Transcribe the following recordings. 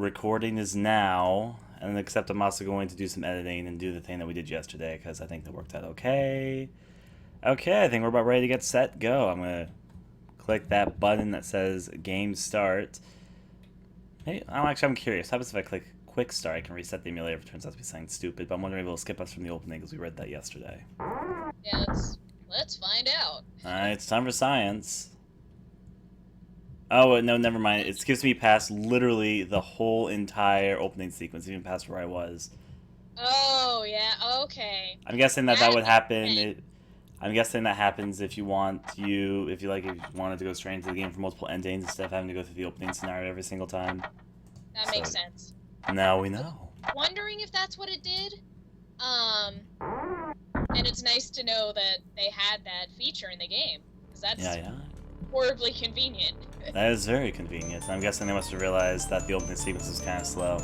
Recording is now, and except I'm also going to do some editing and do the thing that we did yesterday because I think that worked out okay. Okay, I think we're about ready to get set, go. I'm going to click that button that says game start. Hey, I'm curious. How happens if I click quick start? I can reset the emulator if it turns out to be something stupid, but I'm wondering if it'll skip us from the opening because we read that yesterday. Yeah, let's find out. Alright, it's time for science. Oh, no, never mind. It skips me past literally the whole entire opening sequence, even past where I was. Oh, yeah, okay. I'm guessing that would happen. I'm guessing that happens if you wanted to go straight into the game for multiple endings instead of having to go through the opening scenario every single time. That makes sense. Now we know. Wondering if that's what it did. And it's nice to know that they had that feature in the game, because that's horribly convenient. That is very convenient. I'm guessing they must have realized that the opening sequence was kind of slow.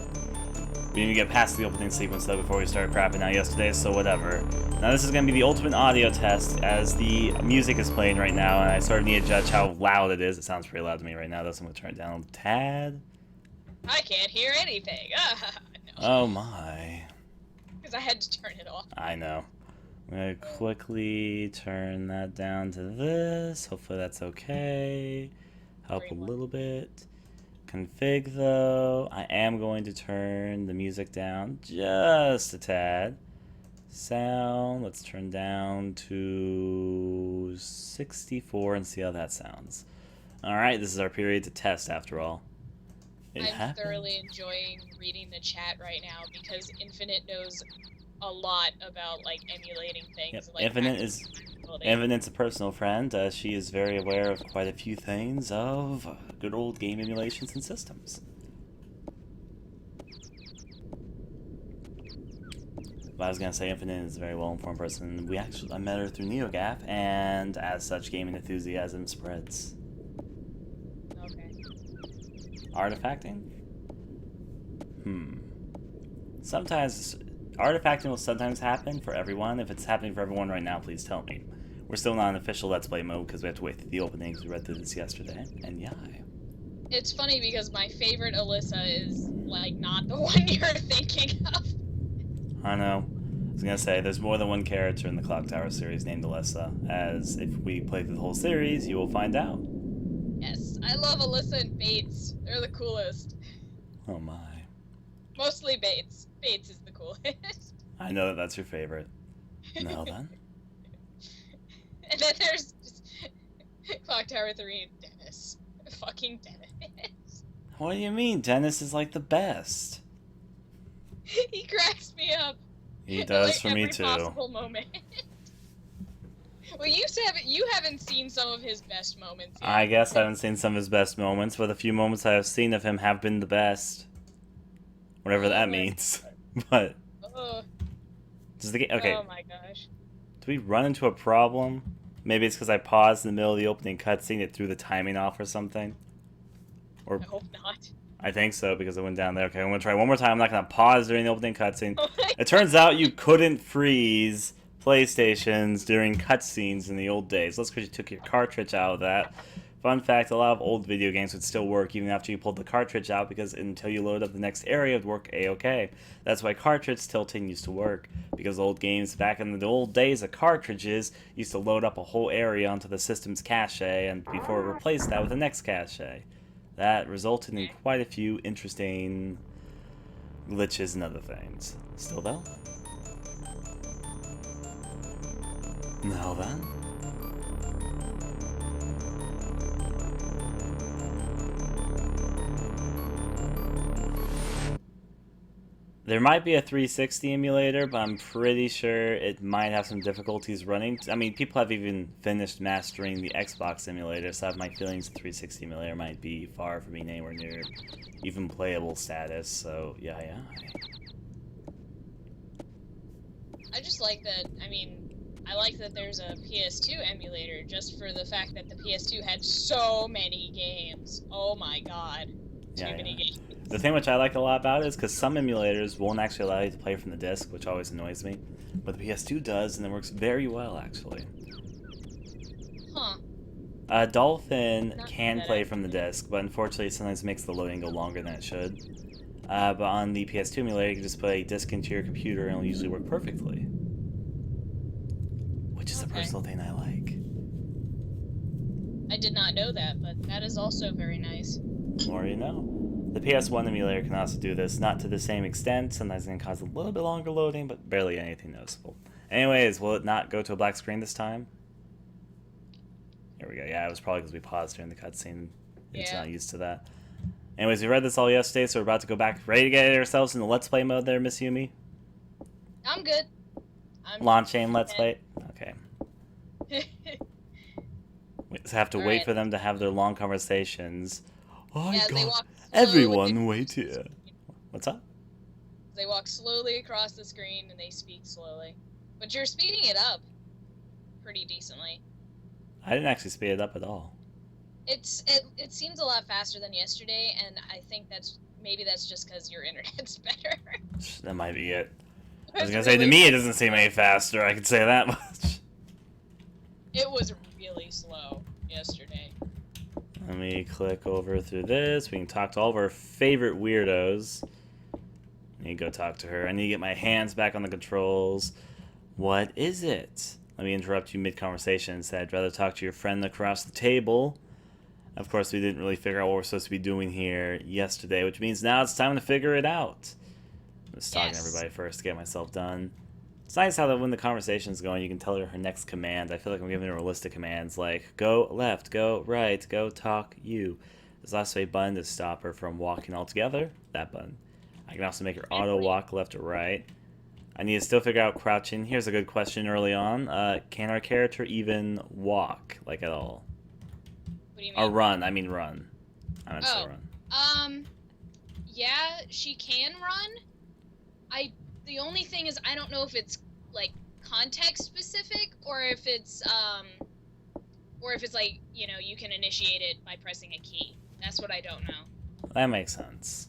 We didn't get past the opening sequence though before we started crapping out yesterday, so whatever. Now this is going to be the ultimate audio test as the music is playing right now, and I sort of need to judge how loud it is. It sounds pretty loud to me right now, though, so I'm going to turn it down a tad. I can't hear anything. No. Oh my. Because I had to turn it off. I know. I'm going to quickly turn that down to this. Hopefully that's okay. Help a little bit. Config though, I am going to turn the music down just a tad. Sound, let's turn down to 64 and see how that sounds. Alright, this is our period to test after all. I'm thoroughly enjoying reading the chat right now because Infinite knows a lot about like emulating things. Yep. Like Infinite's a personal friend. She is very aware of quite a few things of good old game emulations and systems. But I was gonna say Infinite is a very well-informed person. I met her through NeoGAF, and as such, gaming enthusiasm spreads. Okay. Artifacting? Sometimes artifacting will sometimes happen for everyone. If it's happening for everyone right now, please tell me. We're still not in official Let's Play mode because we have to wait through the opening because we read through this yesterday. And yeah. It's funny because my favorite Alyssa is, like, not the one you're thinking of. I know. I was gonna say, there's more than one character in the Clock Tower series named Alyssa, as if we play through the whole series, you will find out. Yes, I love Alyssa and Bates. They're the coolest. Oh my. Mostly Bates. Bates is the coolest. I know that that's your favorite. Now then. And then there's just Clock Tower 3 and Dennis. Fucking Dennis. What do you mean? Dennis is like the best. He cracks me up. He does like for me too. Every possible moment. Well, you haven't seen some of his best moments yet. I guess I haven't seen some of his best moments, but the few moments I have seen of him have been the best. Whatever that means. But does the game? Okay. Oh my gosh. Do we run into a problem? Maybe it's because I paused in the middle of the opening cutscene. It threw the timing off or something. Or I hope not. I think so because it went down there. Okay, I'm gonna try one more time. I'm not gonna pause during the opening cutscene. It turns out you couldn't freeze PlayStations during cutscenes in the old days. That's because you took your cartridge out of that. Fun fact, a lot of old video games would still work even after you pulled the cartridge out because until you load up the next area, it would work a-okay. That's why cartridge tilting used to work, because old games back in the old days of cartridges used to load up a whole area onto the system's cache and before it replaced that with the next cache. That resulted in quite a few interesting glitches and other things. Still though? Now then. There might be a 360 emulator, but I'm pretty sure it might have some difficulties running. I mean, people have even finished mastering the Xbox emulator, so I have my feelings the 360 emulator might be far from being anywhere near even playable status, so yeah. I just like that, I like that there's a PS2 emulator just for the fact that the PS2 had so many games. Oh my god. Too many games. The thing which I like a lot about it is because some emulators won't actually allow you to play from the disc, which always annoys me. But the PS2 does, and it works very well, actually. Huh. Dolphin can play from the disc, but unfortunately it sometimes makes the loading go longer than it should. But on the PS2 emulator, you can just put a disc into your computer and it'll usually work perfectly. Which is a personal thing I like. I did not know that, but that is also very nice. More you know. The PS1 emulator can also do this, not to the same extent. Sometimes it can cause a little bit longer loading, but barely anything noticeable. Anyways, will it not go to a black screen this time? There we go. Yeah, it was probably because we paused during the cutscene. It's not used to that. Anyways, we read this all yesterday, so we're about to go back, ready to get ourselves in the Let's Play mode there, Miss Yumi? I'm good. Launch aim Let's Play? Okay. We just have to wait for them to have their long conversations. Oh my god. Everyone wait here. What's up? They walk slowly across the screen and they speak slowly. But you're speeding it up pretty decently. I didn't actually speed it up at all. It seems a lot faster than yesterday, and I think maybe that's just because your internet's better. That might be it. I was gonna say, to me it doesn't seem any faster, I could say that much. It was really slow yesterday. Let me click over through this. We can talk to all of our favorite weirdos. I need to go talk to her. I need to get my hands back on the controls. What is it? Let me interrupt you mid-conversation and say I'd rather talk to your friend across the table. Of course, we didn't really figure out what we're supposed to be doing here yesterday, which means now it's time to figure it out. I'm just talking to everybody first to get myself done. It's nice how that when the conversation's going, you can tell her next command. I feel like I'm giving her a list of commands like, go left, go right, go talk you. There's also a button to stop her from walking altogether. That button. I can also make her auto walk left or right. I need to still figure out crouching. Here's a good question early on. Can our character even walk, like at all? What do you mean? Or run. I mean run. I meant to say run. Yeah, she can run. The only thing is I don't know if it's like context specific or if it's like, you know, you can initiate it by pressing a key. That's what I don't know. That makes sense.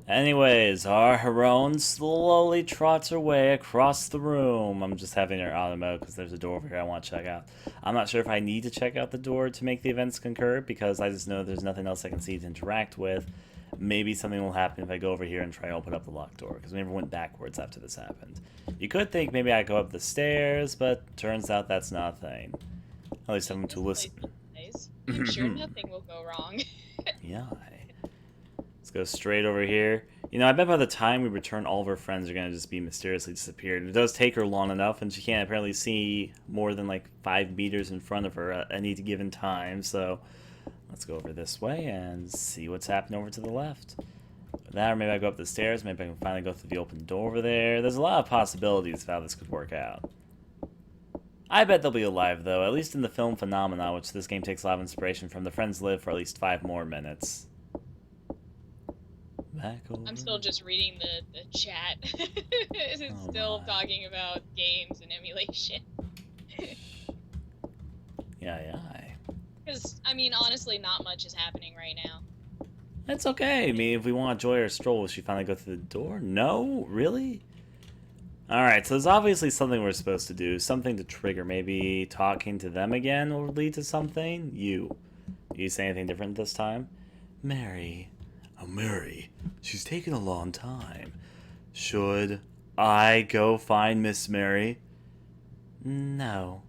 Anyways, our heroine slowly trots her way across the room. I'm just having her auto mode because there's a door over here I want to check out. I'm not sure if I need to check out the door to make the events concur because I just know there's nothing else I can see to interact with. Maybe something will happen if I go over here and try to open up the locked door because we never went backwards after this happened. You could think maybe I go up the stairs, but turns out that's not a thing. At least I'm to listen. I'm sure nothing will go wrong. Yeah. Let's go straight over here. You know, I bet by the time we return, all of her friends are going to just be mysteriously disappeared. It does take her long enough, and she can't apparently see more than like 5 meters in front of her at any given time, so let's go over this way and see what's happening over to the left. That, or maybe I go up the stairs, maybe I can finally go through the open door over there. There's a lot of possibilities of how this could work out. I bet they'll be alive, though, at least in the film Phenomena, which this game takes a lot of inspiration from. The friends live for at least 5 more minutes. I'm still just reading the chat. It's still talking about games and emulation. Yeah. Because, I mean, honestly, not much is happening right now. That's okay. I mean, if we want to enjoy our stroll, will she finally go through the door? No? Really? Alright, so there's obviously something we're supposed to do. Something to trigger. Maybe talking to them again will lead to something? You say anything different this time? Mary. Oh, Mary. She's taken a long time. Should I go find Miss Mary? No.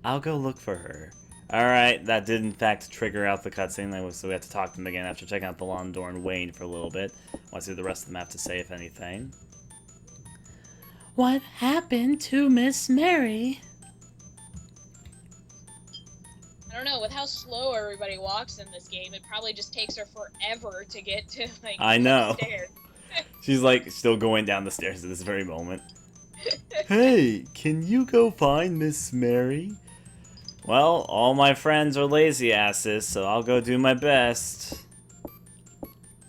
I'll go look for her. Alright, that did in fact trigger out the cutscene, so we have to talk to them again after checking out the lawn door and waiting for a little bit. Want to see what the rest of them have to say, if anything. What happened to Miss Mary? I don't know, with how slow everybody walks in this game, it probably just takes her forever to get to, like, I know. the stairs. She's, like, still going down the stairs at this very moment. Hey, can you go find Miss Mary? Well, all my friends are lazy asses, so I'll go do my best.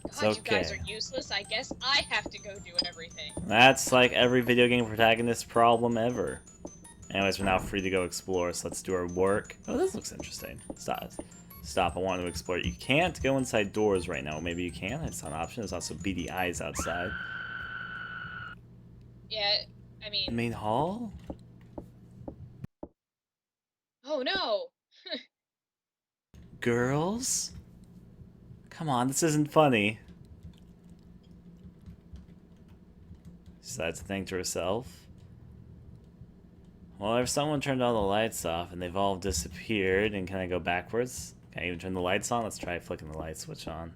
It's God, okay. You guys are useless. I guess I have to go do everything. That's like every video game protagonist problem ever. Anyways, we're now free to go explore, so let's do our work. Oh, this looks interesting. Stop, I want to explore. You can't go inside doors right now. Maybe you can, it's an option. There's also beady eyes outside. Yeah, I mean... The main hall? Oh no! Girls? Come on, this isn't funny. She decides to think to herself. Well, if someone turned all the lights off and they've all disappeared, and can I go backwards? Can I even turn the lights on? Let's try flicking the light switch on.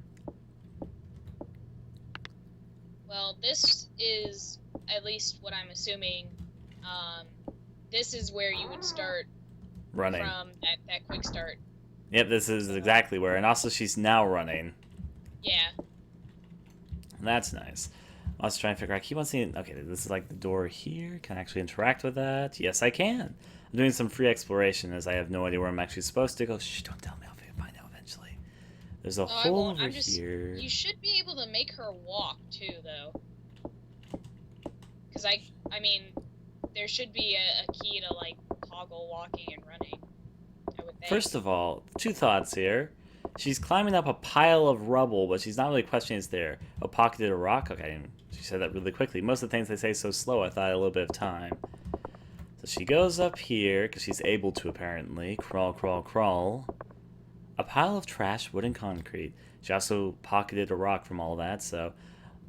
Well, this is at least what I'm assuming. This is where you would start Running. From that quick start. Yep, this is exactly where. And also, she's now running. Yeah. That's nice. I was trying to figure out. I keep on seeing. Okay, this is like the door here. Can I actually interact with that? Yes, I can. I'm doing some free exploration as I have no idea where I'm actually supposed to go. Shh, don't tell me. I'll find out eventually. There's a hole over here. You should be able to make her walk too, though. Because I mean, there should be a key to like toggle walking and running. I would think. First of all, two thoughts here. She's climbing up a pile of rubble, but she's not really questioning it's there. Oh, pocketed a rock? Okay, she said that really quickly. Most of the things they say so slow, I thought I had a little bit of time. So she goes up here, because she's able to, apparently. Crawl, crawl, crawl. A pile of trash, wood and concrete. She also pocketed a rock from all that, so...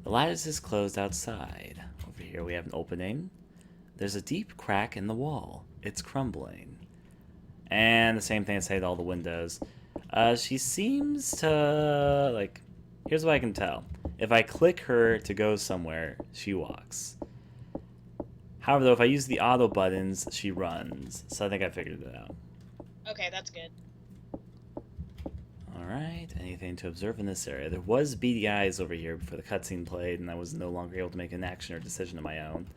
The lattice is closed outside. Over here we have an opening. There's a deep crack in the wall. It's crumbling. And the same thing I say to all the windows. She seems to, like, here's what I can tell. If I click her to go somewhere, she walks. However, though, if I use the auto buttons, she runs. So I think I figured it out. Okay, that's good. Alright, anything to observe in this area? There was beady eyes over here before the cutscene played, and I was no longer able to make an action or decision of my own.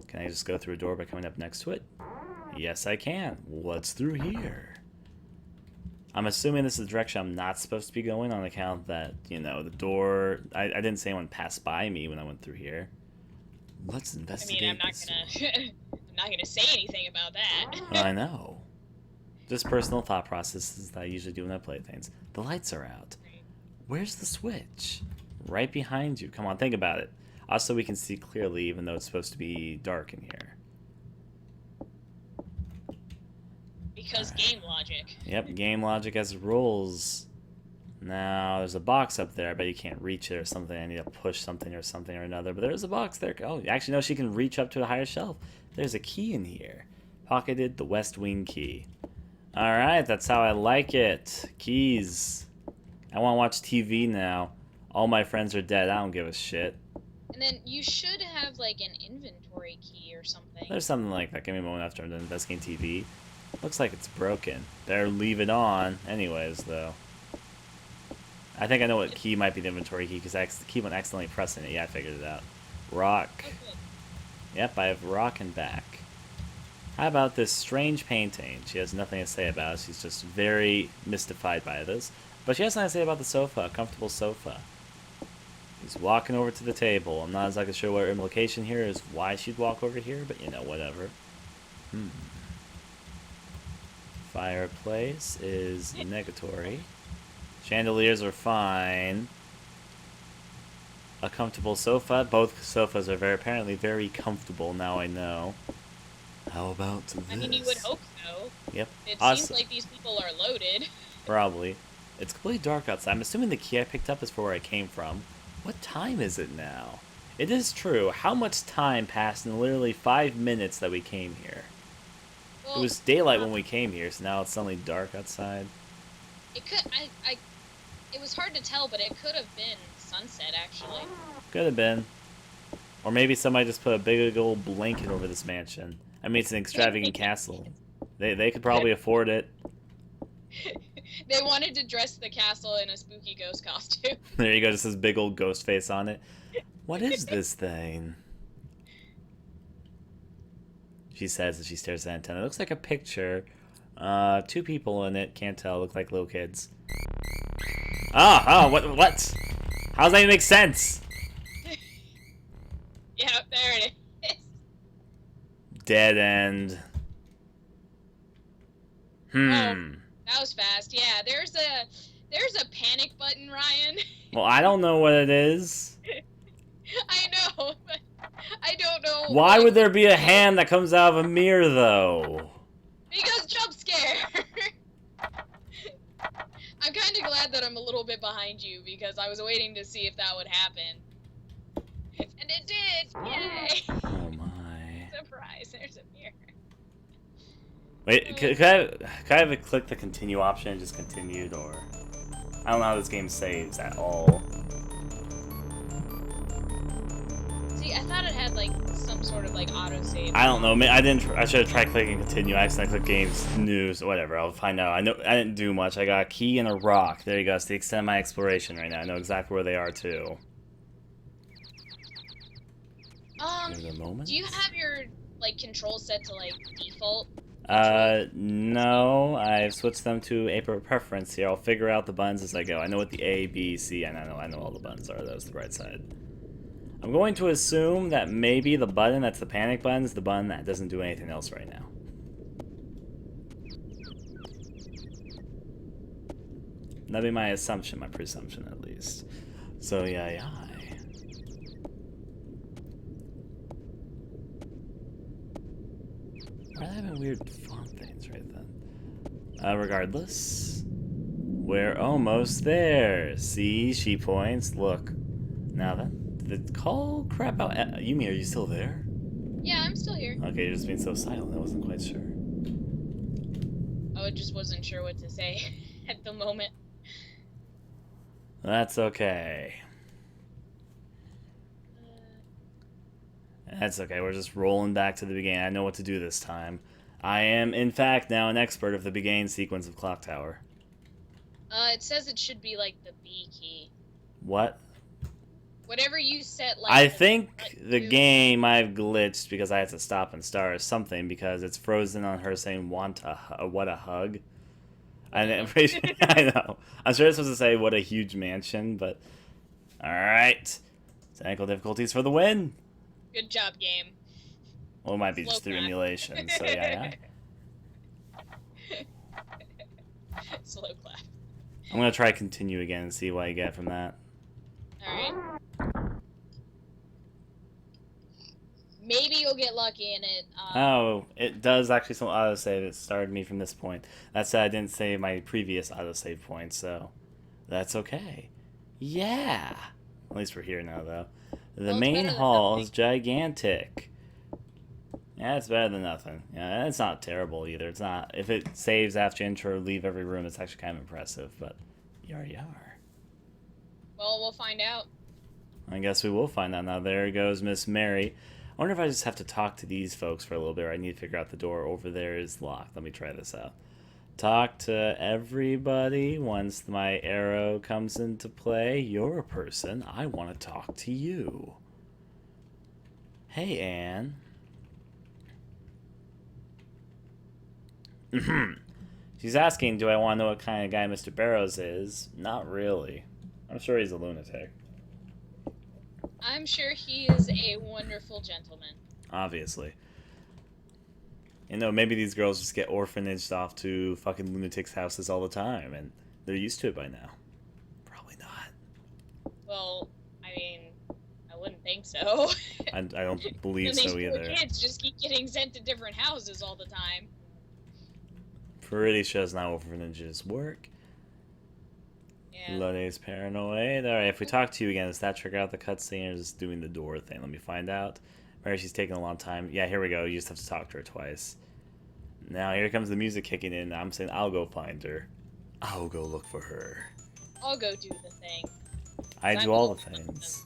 Can I just go through a door by coming up next to it? Yes, I can. What's through here? I'm assuming this is the direction I'm not supposed to be going on account that, you know, the door... I didn't say anyone passed by me when I went through here. Let's investigate. I mean, I'm not gonna say anything about that. I know. Just personal thought processes that I usually do when I play things. The lights are out. Where's the switch? Right behind you. Come on, think about it. Also, we can see clearly even though it's supposed to be dark in here. Because game logic. Yep, game logic as rules. Now, there's a box up there. I bet you can't reach it or something. I need to push something or another. But there's a box there. Oh, actually, no, she can reach up to a higher shelf. There's a key in here. Pocketed the West Wing key. Alright, that's how I like it. Keys. I want to watch TV now. All my friends are dead. I don't give a shit. And then you should have, like, an inventory key or something. There's something like that. Give me a moment after I'm done investigating TV. Looks like it's broken. Better leave it on. Anyways, though. I think I know what key might be the inventory key, because I keep on accidentally pressing it. Yeah, I figured it out. Rock. Okay. Yep, I have rock and back. How about this strange painting? She has nothing to say about it. She's just very mystified by this. But she has something to say about the sofa, a comfortable sofa. She's walking over to the table. I'm not exactly sure what her implication here is why she'd walk over here, but you know, whatever. Fireplace is negatory. Chandeliers are fine. A comfortable sofa. Both sofas are apparently very comfortable, now I know. How about this? I mean, you would hope so. Yep. It awesome. seems like these people are loaded. Probably. It's completely dark outside. I'm assuming the key I picked up is for where I came from. What time is it now? It is true. How much time passed in literally 5 minutes that we came here? Well, it was daylight when we came here, so now it's suddenly dark outside. It could... It was hard to tell, but it could have been sunset, actually. Could have been. Or maybe somebody just put a big old blanket over this mansion. I mean, it's an extravagant castle. They could probably afford it. They wanted to dress the castle in a spooky ghost costume. There you go, just this big old ghost face on it. What is this thing? She says as she stares at the antenna. It looks like a picture. 2 people in it. Can't tell. Look like little kids. Oh, what? How does that even make sense? Yeah, there it is. Dead end. Oh, that was fast. Yeah, there's a panic button, Ryan. Well, I don't know what it is. I know, but I don't know. Why would there be a hand that comes out of a mirror, though? Because jump scare. I'm kind of glad that I'm a little bit behind you, because I was waiting to see if that would happen. And it did! Yay! Wait, could I have it click the continue option and just continued, or I don't know how this game saves at all. See, I thought it had like some sort of like autosave. I don't know. I didn't. I should have tried clicking continue. I accidentally clicked games news. Whatever. I'll find out. I know I didn't do much. I got a key and a rock. There you go. It's the extent of my exploration right now. I know exactly where they are too. Do you have your like controls set to like default? No. I've switched them to a preference here. I'll figure out the buttons as I go. I know what the A, B, C, and I know all the buttons are. That was the right side. I'm going to assume that maybe the button that's the panic button is the button that doesn't do anything else right now. That'd be my assumption, my presumption at least. So yeah. Why are they having weird font things right then? Regardless, we're almost there. See, she points. Look. Now then. Call crap out. Yumi, are you still there? Yeah, I'm still here. Okay, you're just being so silent. I wasn't quite sure. Oh, I just wasn't sure what to say at the moment. That's okay. That's okay. We're just rolling back to the beginning. I know what to do this time. I am, in fact, now an expert of the beginning sequence of Clock Tower. It says it should be like the B key. What? Whatever you set, like... I think the game I've glitched because I had to stop and start or something because it's frozen on her saying what a hug. I know. I'm sure it's supposed to say what a huge mansion, but alright. Technical difficulties for the win. Good job, game. Well, it might be just through emulation, so yeah. Slow clap. I'm gonna try continue again and see what I get from that. Alright. Maybe you'll get lucky in it. Oh, it does actually some autosave. It started me from this point. That said, I didn't save my previous autosave point, so that's okay. Yeah! At least we're here now, though. The main hall is gigantic. Yeah, it's better than nothing. Yeah, it's not terrible either. It's not. If it saves after intro, leave every room, it's actually kind of impressive, but yar. Well, we'll find out. I guess we will find out now. There goes Miss Mary. I wonder if I just have to talk to these folks for a little bit, or I need to figure out the door over there is locked. Let me try this out. Talk to everybody once my arrow comes into play. You're a person. I want to talk to you. Hey, Anne. She's asking, do I want to know what kind of guy Mr. Barrows is? Not really. I'm sure he's a lunatic. I'm sure he is a wonderful gentleman. Obviously. You know, maybe these girls just get orphanaged off to fucking lunatics' houses all the time, and they're used to it by now. Probably not. Well, I mean, I wouldn't think so. I don't believe so either. These kids just keep getting sent to different houses all the time. Pretty sure that's not how orphanages work. Yeah. Lode's paranoid. Alright, if we talk to you again, does that trigger out the cutscene or just doing the door thing? Let me find out. Mary, she's taking a long time. Yeah, here we go. You just have to talk to her twice. Now, here comes the music kicking in. I'm saying I'll go find her. I'll go look for her. I'll go do the thing. I do all the things.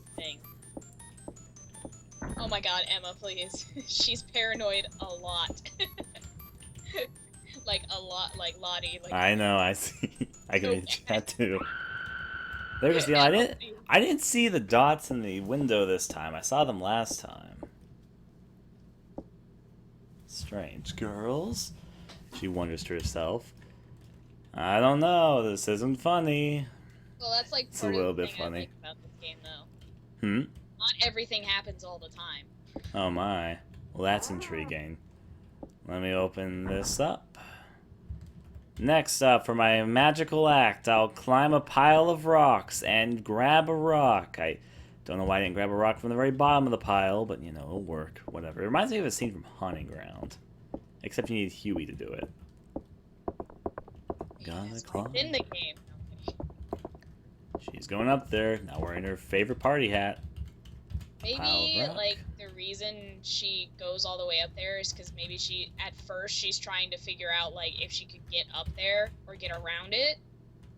Oh my god, Emma, please. She's paranoid a lot. Like a lot, like Lottie. Like, I know, I see. I can read that too. There's the I didn't see the dots in the window this time. I saw them last time. Strange girls. She wonders to herself. I don't know. This isn't funny. Well, that's like it's a little bit funny. I like about this game, though. Hmm. Not everything happens all the time. Oh my. Well, that's intriguing. Let me open this up. Next up, for my magical act, I'll climb a pile of rocks and grab a rock. I don't know why I didn't grab a rock from the very bottom of the pile, but, you know, it'll work. Whatever. It reminds me of a scene from Haunting Ground. Except you need Huey to do it. Gotta climb. In the game. She's going up there, now wearing her favorite party hat. Maybe, like, the reason she goes all the way up there is because maybe at first she's trying to figure out, like, if she could get up there or get around it.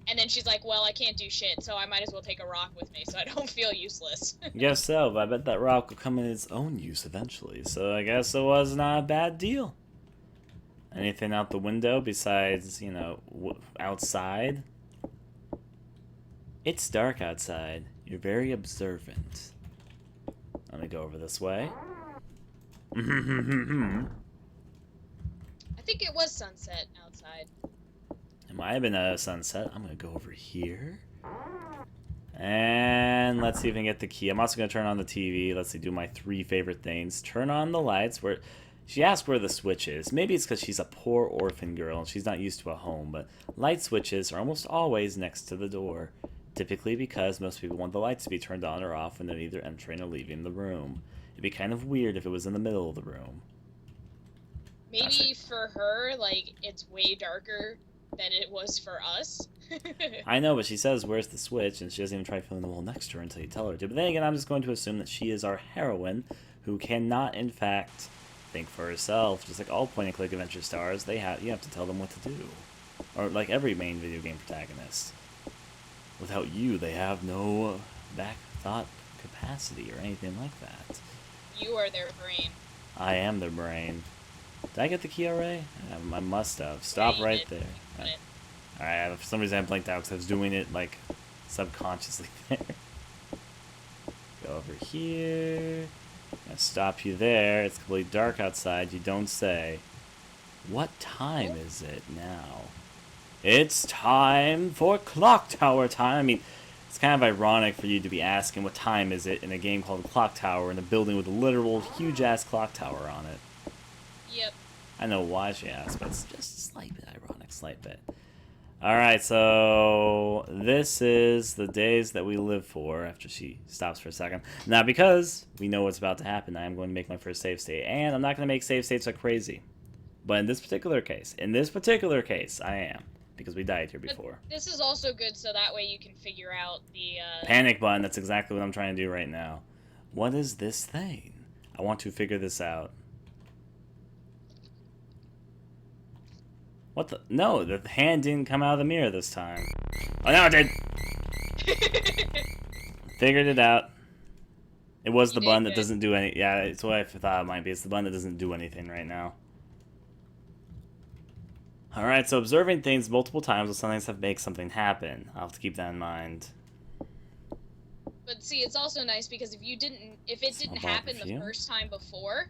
And then she's like, well, I can't do shit, so I might as well take a rock with me so I don't feel useless. Guess so, but I bet that rock will come in its own use eventually, so I guess it was not a bad deal. Anything out the window besides, you know, outside? It's dark outside. You're very observant. Let me go over this way. I think it was sunset outside. It might have been a sunset. I'm going to go over here. And let's see if I can get the key. I'm also going to turn on the TV. Let's see, do my 3 favorite things. Turn on the lights. She asked where the switch is. Maybe it's because she's a poor orphan girl and she's not used to a home, but light switches are almost always next to the door. Typically because most people want the lights to be turned on or off when they're either entering or leaving the room. It'd be kind of weird if it was in the middle of the room. Maybe for her, like, it's way darker than it was for us. I know, but she says, where's the switch? And she doesn't even try filling the wall next to her until you tell her to. But then again, I'm just going to assume that she is our heroine, who cannot, in fact, think for herself. Just like all point-and-click adventure stars, you have to tell them what to do. Or like every main video game protagonist. Without you, they have no back-thought capacity or anything like that. You are their brain. I am their brain. Did I get the key already? I must have. Stop right there. Alright, for some reason I blinked out because I was doing it, like, subconsciously there. Go over here. Gonna stop you there. It's completely dark outside. You don't say. What time is it now? It's time for Clock Tower time. I mean, it's kind of ironic for you to be asking what time is it in a game called Clock Tower in a building with a literal huge-ass clock tower on it. Yep. I know why she asked, but it's just a slight bit ironic, slight bit. Alright, so this is the days that we live for after she stops for a second. Now, because we know what's about to happen, I am going to make my first save state, and I'm not going to make save states like crazy. But in this particular case, I am. Because we died here before. But this is also good so that way you can figure out the, Panic button, that's exactly what I'm trying to do right now. What is this thing? I want to figure this out. What the? No, the hand didn't come out of the mirror this time. Oh, no, it did! Figured it out. It was the button that doesn't do any... Yeah, it's what I thought it might be. It's the button that doesn't do anything right now. Alright, so observing things multiple times will sometimes make something happen. I'll have to keep that in mind. But see, it's also nice because if it didn't happen the first time before,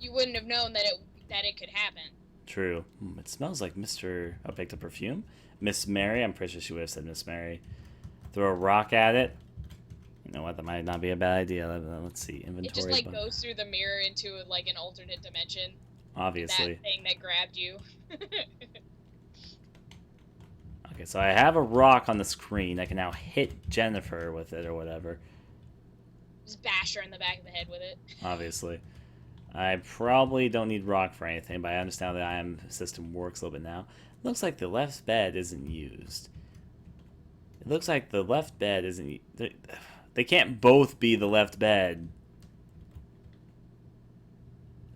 you wouldn't have known that it could happen. True. It smells like Mr. I picked up perfume. Miss Mary. I'm pretty sure she would have said Miss Mary. Throw a rock at it. You know what? That might not be a bad idea. Let's see. Inventory. It just like goes through the mirror into like an alternate dimension. Obviously. That thing that grabbed you. Okay, so I have a rock on the screen. I can now hit Jennifer with it or whatever. Just bash her in the back of the head with it. Obviously. I probably don't need rock for anything, but I understand that IM system works a little bit now. Looks like the left bed isn't used. It looks like the left bed isn't... They can't both be the left bed.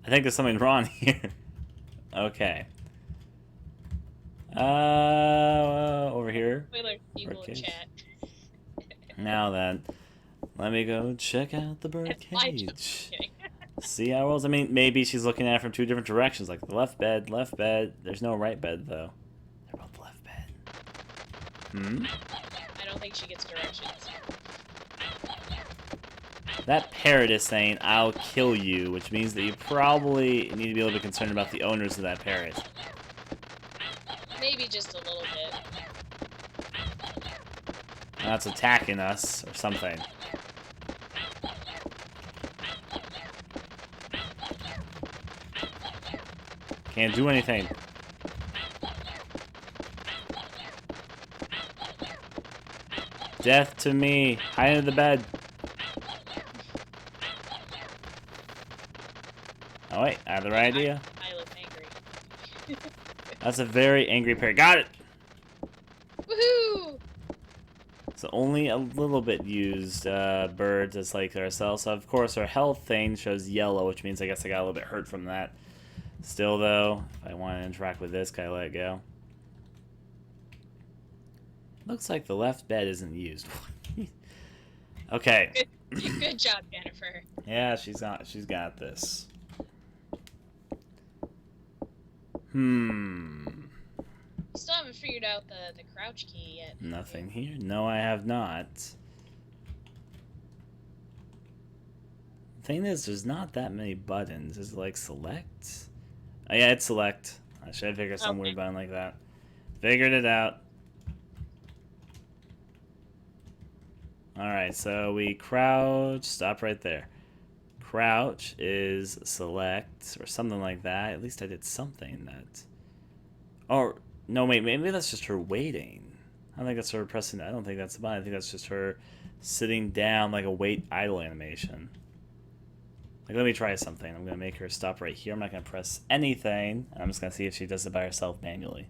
I think there's something wrong here. Okay. Over here. Chat. Now then, let me go check out the birdcage. See how it rolls? I mean, maybe she's looking at it from 2 different directions, like the left bed. There's no right bed, though. They're both left bed. I don't think she gets directions. That parrot is saying, I'll kill you, which means that you probably need to be a little bit concerned about the owners of that parrot. Maybe just a little bit. That's attacking us, or something. Can't do anything. Death to me. Hide under the bed. Oh wait, I have the right idea. I look angry. That's a very angry parrot. Got it! Woohoo! So only a little bit used bird just like ourselves. So of course our health thing shows yellow, which means I guess I got a little bit hurt from that. Still though, if I want to interact with this, can I let it go? Looks like the left bed isn't used. Okay. Good job, Jennifer. Yeah, she's got this. You still haven't figured out the crouch key yet. Nothing here. No, I have not. The thing is, there's not that many buttons. Is it like select? Oh yeah, it's select. I should have figured some weird button like that. Figured it out. Alright, so we crouch. Stop right there. Crouch is select or something like that. At least I did something that... Oh, no, wait, maybe that's just her waiting. I don't think that's her pressing... I don't think that's the button. I think that's just her sitting down like a wait idle animation. Like, let me try something. I'm going to make her stop right here. I'm not going to press anything. I'm just going to see if she does it by herself manually.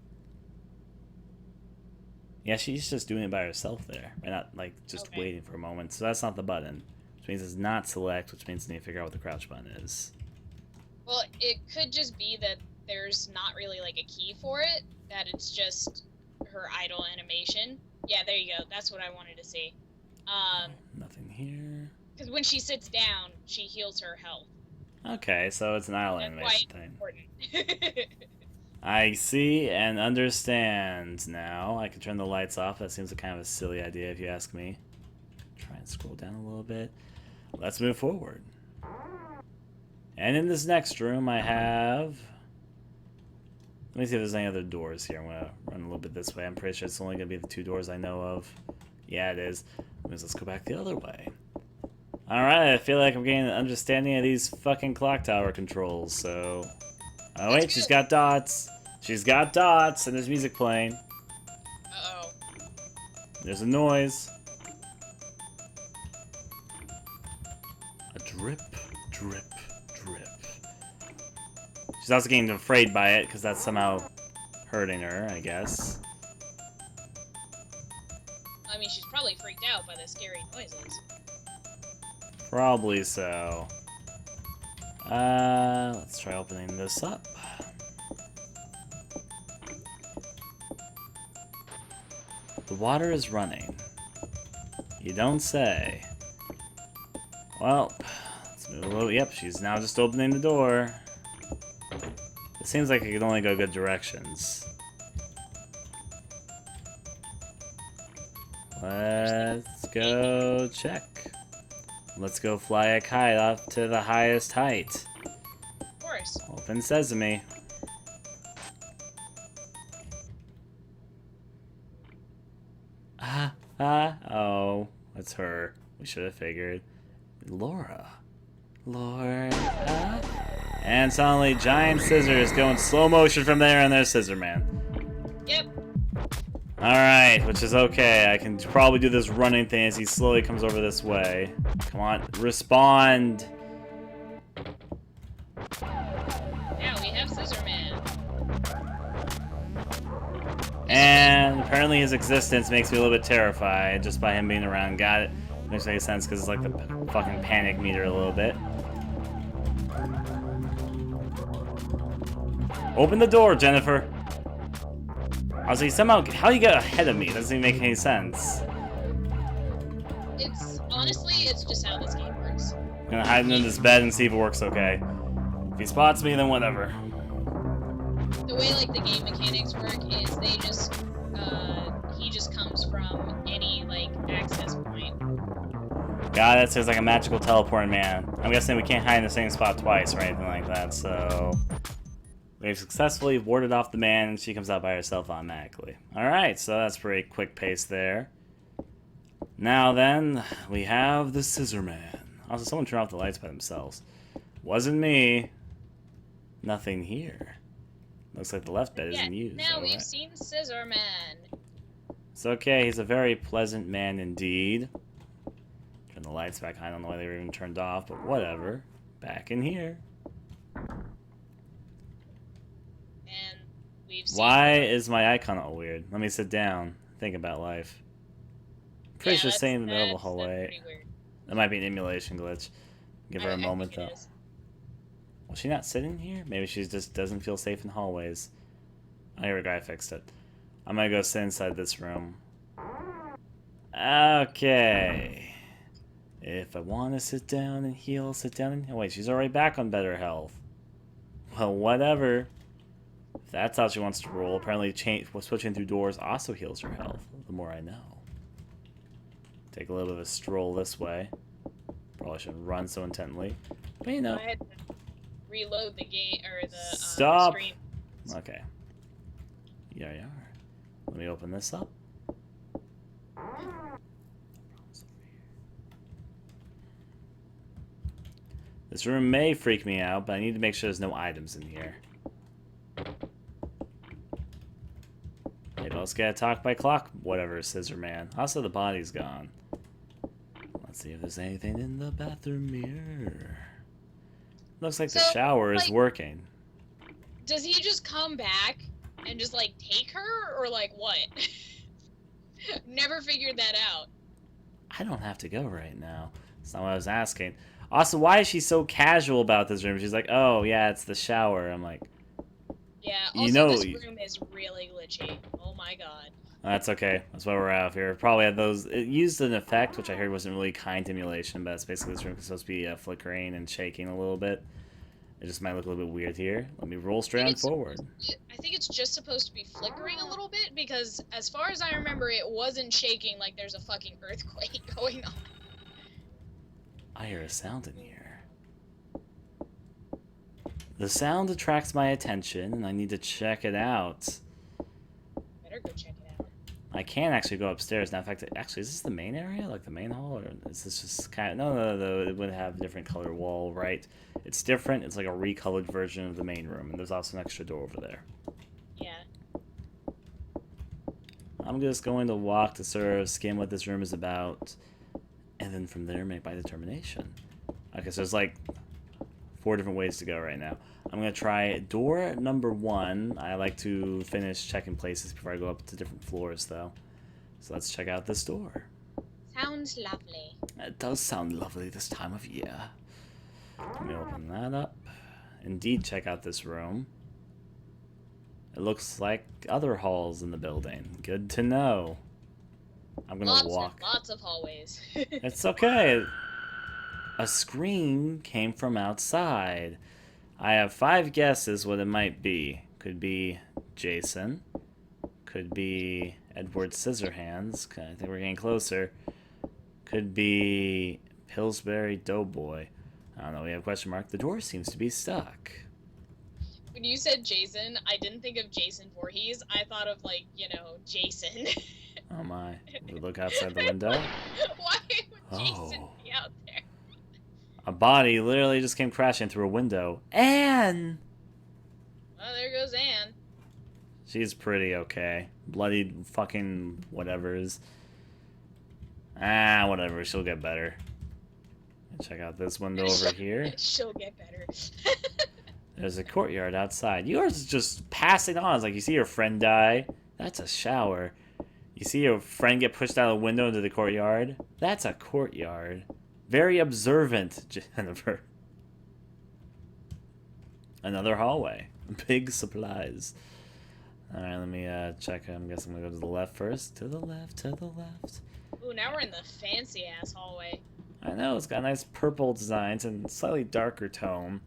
Yeah, she's just doing it by herself there. And not, like, just waiting for a moment. So that's not the button. Which means it's not select, which means I need to figure out what the crouch button is. Well, it could just be that there's not really, like, a key for it. That it's just her idle animation. Yeah, there you go. That's what I wanted to see. Nothing here. Because when she sits down, she heals her health. Okay, so it's an idle That's animation why thing. it's important. I see and understand now. I can turn the lights off. That seems kind of a silly idea if you ask me. Try and scroll down a little bit. Let's move forward. And in this next room I have... Let me see if there's any other doors here. I'm going to run a little bit this way. I'm pretty sure it's only going to be the two doors I know of. Yeah, it is. Let's go back the other way. Alright, I feel like I'm getting an understanding of these fucking clock tower controls, so... Oh wait, she's got dots. She's got dots, and there's music playing. Uh-oh. There's a noise. A drip, drip, drip. She's also getting afraid by it, because that's somehow hurting her, I guess. I mean, she's probably freaked out by the scary noises. Probably so. Let's try opening this up. The water is running. You don't say. Well, let's move a little. Yep, she's now just opening the door. It seems like it could only go good directions. Let's go check. Let's go fly a kite up to the highest height. Of course. Open sesame. Oh, that's her. We should have figured. Laura. And suddenly, giant scissors go in slow motion from there, and there's Scissor Man. Yep. Alright, which is okay. I can probably do this running thing as he slowly comes over this way. Come on, respond! Now we have Scissor Man. And apparently his existence makes me a little bit terrified just by him being around. Got it. Makes any sense because it's like the fucking panic meter a little bit. Open the door, Jennifer! I was like, somehow, how do you get ahead of me? It doesn't even make any sense. Honestly, it's just how this game works. I'm gonna hide under this bed and see if it works okay. If he spots me, then whatever. The way, like, the game mechanics work is they just, he just comes from any, like, access point. God, that says like a magical teleporting man. I'm guessing we can't hide in the same spot twice or anything like that, so... We've successfully warded off the man, and she comes out by herself automatically. Alright, so that's pretty quick pace there. Now then, we have the Scissor Man. Also, someone turned off the lights by themselves. Wasn't me. Nothing here. Looks like the left bed isn't used. Now we've seen Scissor Man. It's okay, he's a very pleasant man indeed. Turn the lights back. I don't know why they were even turned off, but whatever. Back in here. And we've seen Why is my icon all weird? Let me sit down. Think about life. pretty sure that's, staying in the middle of the that's hallway. pretty weird. That might be an emulation glitch. Give her a I moment, think it though. is. Was she not sitting here? Maybe she just doesn't feel safe in hallways. Oh, here we go. I fixed it. I'm gonna go sit inside this room. Okay. If I want to sit down and heal, sit down and... Oh, wait, she's already back on better health. Well, whatever. If that's how she wants to roll. Apparently, switching through doors also heals her health. The more I know. Take a little bit of a stroll this way. Probably shouldn't run so intently. But, you know. I had to reload the game, or the Stop! stream. Okay. Yeah, yeah. Let me open this up. This room may freak me out, but I need to make sure there's no items in here. Maybe let's get a talk by clock, whatever, Scissor Man. Also, the body's gone. Let's see if there's anything in the bathroom mirror. Looks like the shower is working. Does he just come back and just, like, take her, or, like, what? Never figured that out. I don't have to go right now. That's not what I was asking. Also, why is she so casual about this room? She's like, oh, yeah, it's the shower. I'm like... Yeah, also you know, this room is really glitchy. Oh my god. That's okay. That's why we're out here. Probably had those... It used an effect, which I heard wasn't really kind to emulation, but it's basically this room is supposed to be flickering and shaking a little bit. It just might look a little bit weird here. Let me roll straight on forward. I think it's just supposed to be flickering a little bit, because as far as I remember, it wasn't shaking like there's a fucking earthquake going on. I hear a sound in here. The sound attracts my attention, and I need to check it out. Better go check it out. I can actually go upstairs. Now, in fact, actually, is this the main area? Like the main hall? Or is this just kind of... No. It would have a different color wall, right? It's different. It's like a recolored version of the main room. And there's also an extra door over there. Yeah. I'm just going to walk to sort of skim what this room is about. And then from there, make my determination. Okay, so there's like 4 different ways to go right now. I'm going to try door number 1. I like to finish checking places before I go up to different floors, though. So let's check out this door. Sounds lovely. It does sound lovely this time of year. Let me open that up. Indeed, check out this room. It looks like other halls in the building. Good to know. I'm going to walk. Lots of hallways. It's okay. A scream came from outside. I have 5 guesses what it might be. Could be Jason. Could be Edward Scissorhands. I think we're getting closer. Could be Pillsbury Doughboy. I don't know. We have a question mark. The door seems to be stuck. When you said Jason, I didn't think of Jason Voorhees. I thought of, like, you know, Jason. Oh my. We look outside the window. Why would Jason be out there? A body literally just came crashing through a window. Anne! Well, there goes Anne. She's pretty okay. Bloodied fucking whatevers. Ah, whatever. She'll get better. Check out this window over here. She'll get better. There's a courtyard outside. Yours is just passing on. It's like you see your friend die. That's a shower. You see your friend get pushed out of the window into the courtyard. That's a courtyard. Very observant, Jennifer. Another hallway. Big supplies. Alright, let me check. I'm guessing I'm gonna go to the left first. To the left, to the left. Ooh, now we're in the fancy-ass hallway. I know, it's got nice purple designs and slightly darker tone.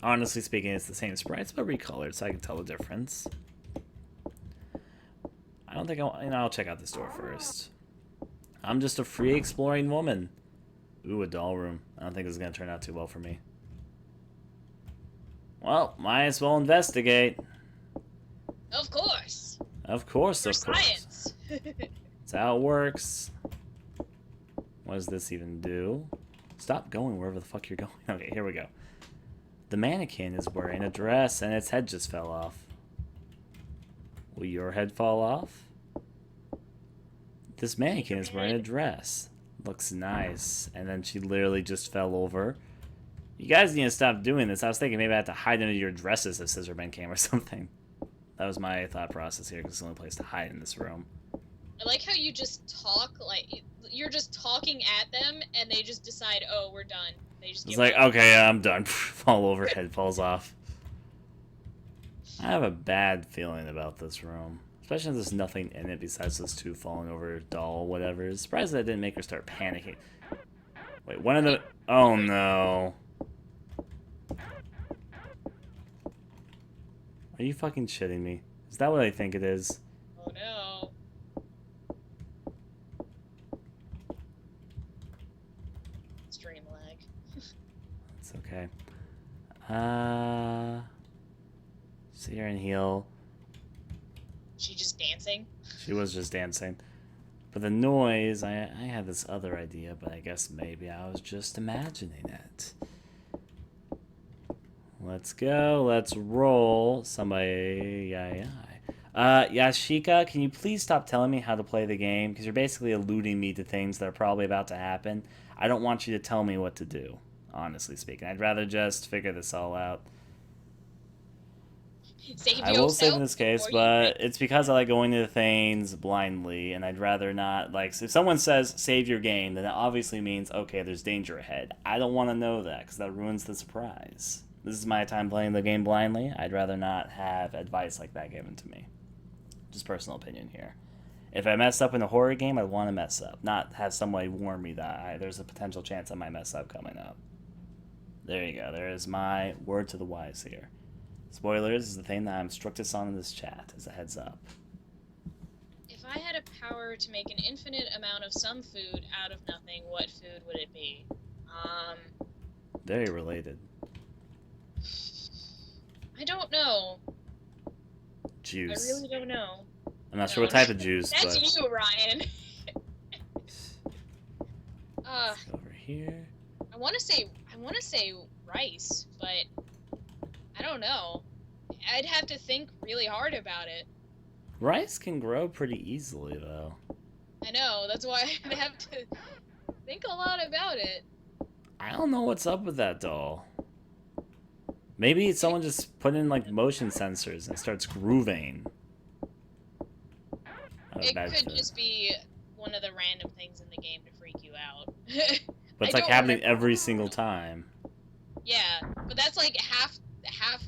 Honestly speaking, it's the same sprites, but recolored, so I can tell the difference. I don't think I'll check out this door first. I'm just a free exploring woman. Ooh, a doll room. I don't think this is going to turn out too well for me. Well, might as well investigate. Of course. Of course, For of course. science. That's how it works. What does this even do? Stop going wherever the fuck you're going. Okay, here we go. The mannequin is wearing a dress and its head just fell off. Will your head fall off? This mannequin is wearing a dress. Looks nice. And then she literally just fell over. You guys need to stop doing this. I was thinking maybe I had to hide under your dresses if Scissor Man came or something. That was my thought process here, because it's the only place to hide in this room. I like how you just talk, like, you're just talking at them, and they just decide, oh, we're done. They just It's give like, up. okay, I'm done. Fall over, head falls off. I have a bad feeling about this room. Especially if there's nothing in it besides those two falling over doll whatever. Surprised that didn't make her start panicking. Wait, one of the... Oh, no. Are you fucking shitting me? Is that what I think it is? Oh, no. Stream lag. It's okay. See her and heal. She just dancing? She was just dancing. But the noise, I had this other idea, but I guess maybe I was just imagining it. Let's go. Let's roll. Somebody... Yeah. Yashika, can you please stop telling me how to play the game? Because you're basically alluding me to things that are probably about to happen. I don't want you to tell me what to do, honestly speaking. I'd rather just figure this all out. I will save in this case, but it's because I like going to things blindly, and I'd rather not, like, if someone says, save your game, then it obviously means, okay, there's danger ahead. I don't want to know that, because that ruins the surprise. This is my time playing the game blindly. I'd rather not have advice like that given to me. Just personal opinion here. If I mess up in a horror game, I want to mess up, not have somebody warn me that there's a potential chance I might mess up coming up. There you go. There is my word to the wise here. Spoilers is the thing that I'm strictest on in this chat, as a heads up. If I had a power to make an infinite amount of some food out of nothing, what food would it be? Very related. I don't know. Juice. I really don't know. I'm not sure what type of juice, That's but... you, Ryan. Over here. I want to say rice, but I don't know. I'd have to think really hard about it. Rice can grow pretty easily, though. I know, that's why I'd have to think a lot about it. I don't know what's up with that doll. Maybe it's someone just put in, like, motion sensors and starts grooving. It could just be one of the random things in the game to freak you out. But it's like happening every single time. Yeah, but that's like half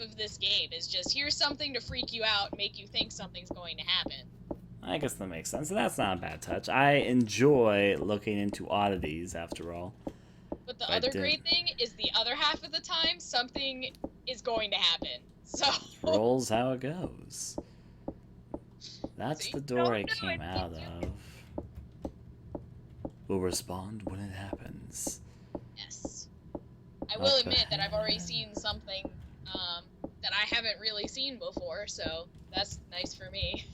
of this game is just here's something to freak you out, make you think something's going to happen. I guess that makes sense. That's not a bad touch. I enjoy looking into oddities, after all. But the other great thing is the other half of the time, something is going to happen. So rolls how it goes. That's the door I came out of. We'll respond when it happens. Yes. I will admit that I've already seen something that I haven't really seen before, so that's nice for me.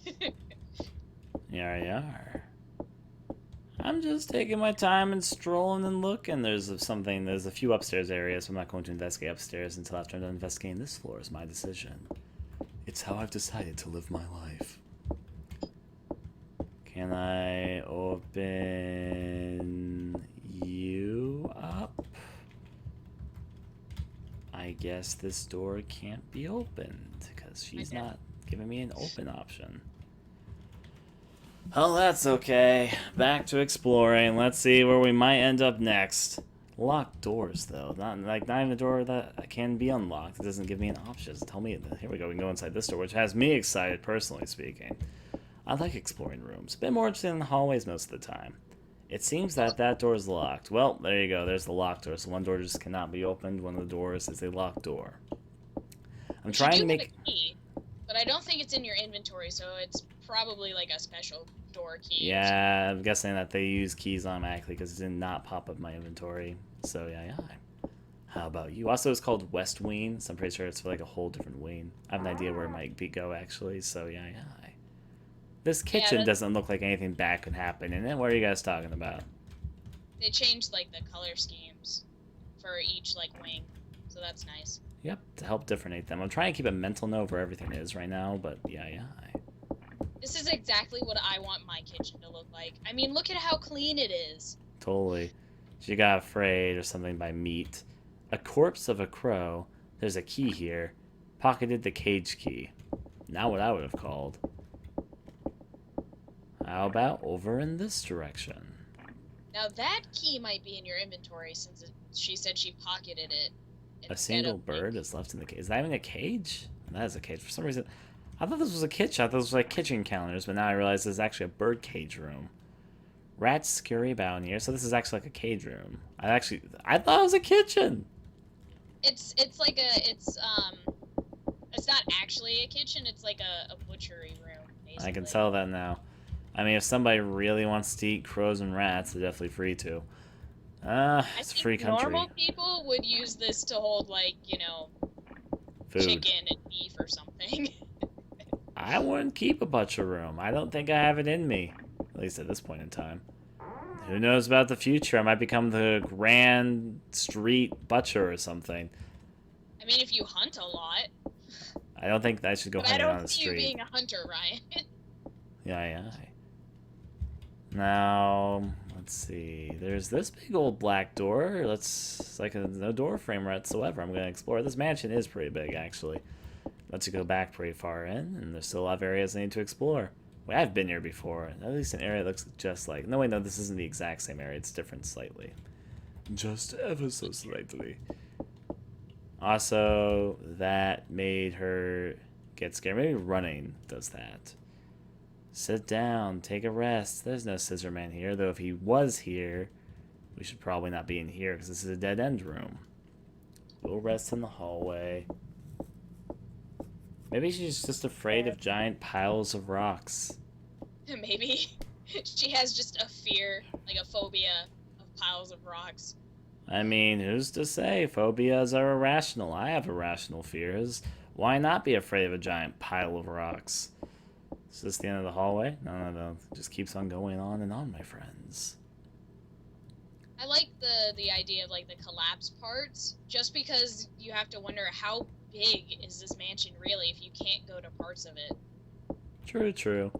Yar. I'm just taking my time and strolling and looking. There's a few upstairs areas, so I'm not going to investigate upstairs until after I'm done investigating this floor is my decision. It's how I've decided to live my life. Can I open you up? I guess this door can't be opened because she's not giving me an open option. Oh, that's okay. Back to exploring. Let's see where we might end up next. Locked doors, though. Not even a door that can be unlocked. It doesn't give me an option. Just tell me. Here we go. We can go inside this door, which has me excited, personally speaking. I like exploring rooms. A bit more interested in the hallways most of the time. It seems that door is locked. Well, there you go. There's the locked door. So one door just cannot be opened. One of the doors is a locked door. I'm trying to make... a key, but I don't think it's in your inventory, so it's probably like a special door key. Yeah, I'm guessing that they use keys automatically because it did not pop up my inventory. So, yeah. How about you? Also, it's called West Wing, so I'm pretty sure it's for like a whole different wing. I have an idea where it might go, actually, so yeah. This kitchen doesn't look like anything bad could happen in it. What are you guys talking about? They changed, like, the color schemes for each, like, wing, so that's nice. Yep, to help differentiate them. I'm trying to keep a mental note of where everything is right now, but yeah. This is exactly what I want my kitchen to look like. I mean, look at how clean it is. Totally. She got afraid or something by meat. A corpse of a crow. There's a key here. Pocketed the cage key. Not what I would have called. How about over in this direction? Now that key might be in your inventory since she said she pocketed it. A single bird is left in the cage. Is that even a cage? That is a cage. For some reason, I thought this was a kitchen. I thought this was like kitchen calendars, but now I realize this is actually a bird cage room. Rats scurry about in here, so this is actually like a cage room. I thought it was a kitchen. It's not actually a kitchen. It's like a butchery room. Basically. I can tell that now. I mean, if somebody really wants to eat crows and rats, they're definitely free to. It's a free country. Normal people would use this to hold, like, you know, food. Chicken and beef or something. I wouldn't keep a butcher room. I don't think I have it in me. At least at this point in time. Who knows about the future? I might become the grand street butcher or something. I mean, if you hunt a lot. I don't think I should go hunting on the street. I don't see you being a hunter, Ryan. Yeah. Now, let's see. There's this big old black door. It's like no door frame whatsoever. I'm going to explore. This mansion is pretty big, actually. Lets you go back pretty far in, and there's still a lot of areas I need to explore. Well, I've been here before. At least an area that looks just like... No, wait, no, this isn't the exact same area. It's different slightly. Just ever so slightly. Also, that made her get scared. Maybe running does that. Sit down, take a rest. There's no Scissor Man here, though if he was here, we should probably not be in here because this is a dead-end room. We'll rest in the hallway. Maybe she's just afraid of giant piles of rocks. Maybe. She has just a fear, like a phobia of piles of rocks. I mean, who's to say? Phobias are irrational. I have irrational fears. Why not be afraid of a giant pile of rocks? Is this the end of the hallway? No. It just keeps on going on and on, my friends. I like the idea of, like, the collapse parts, just because you have to wonder how big is this mansion really if you can't go to parts of it. True.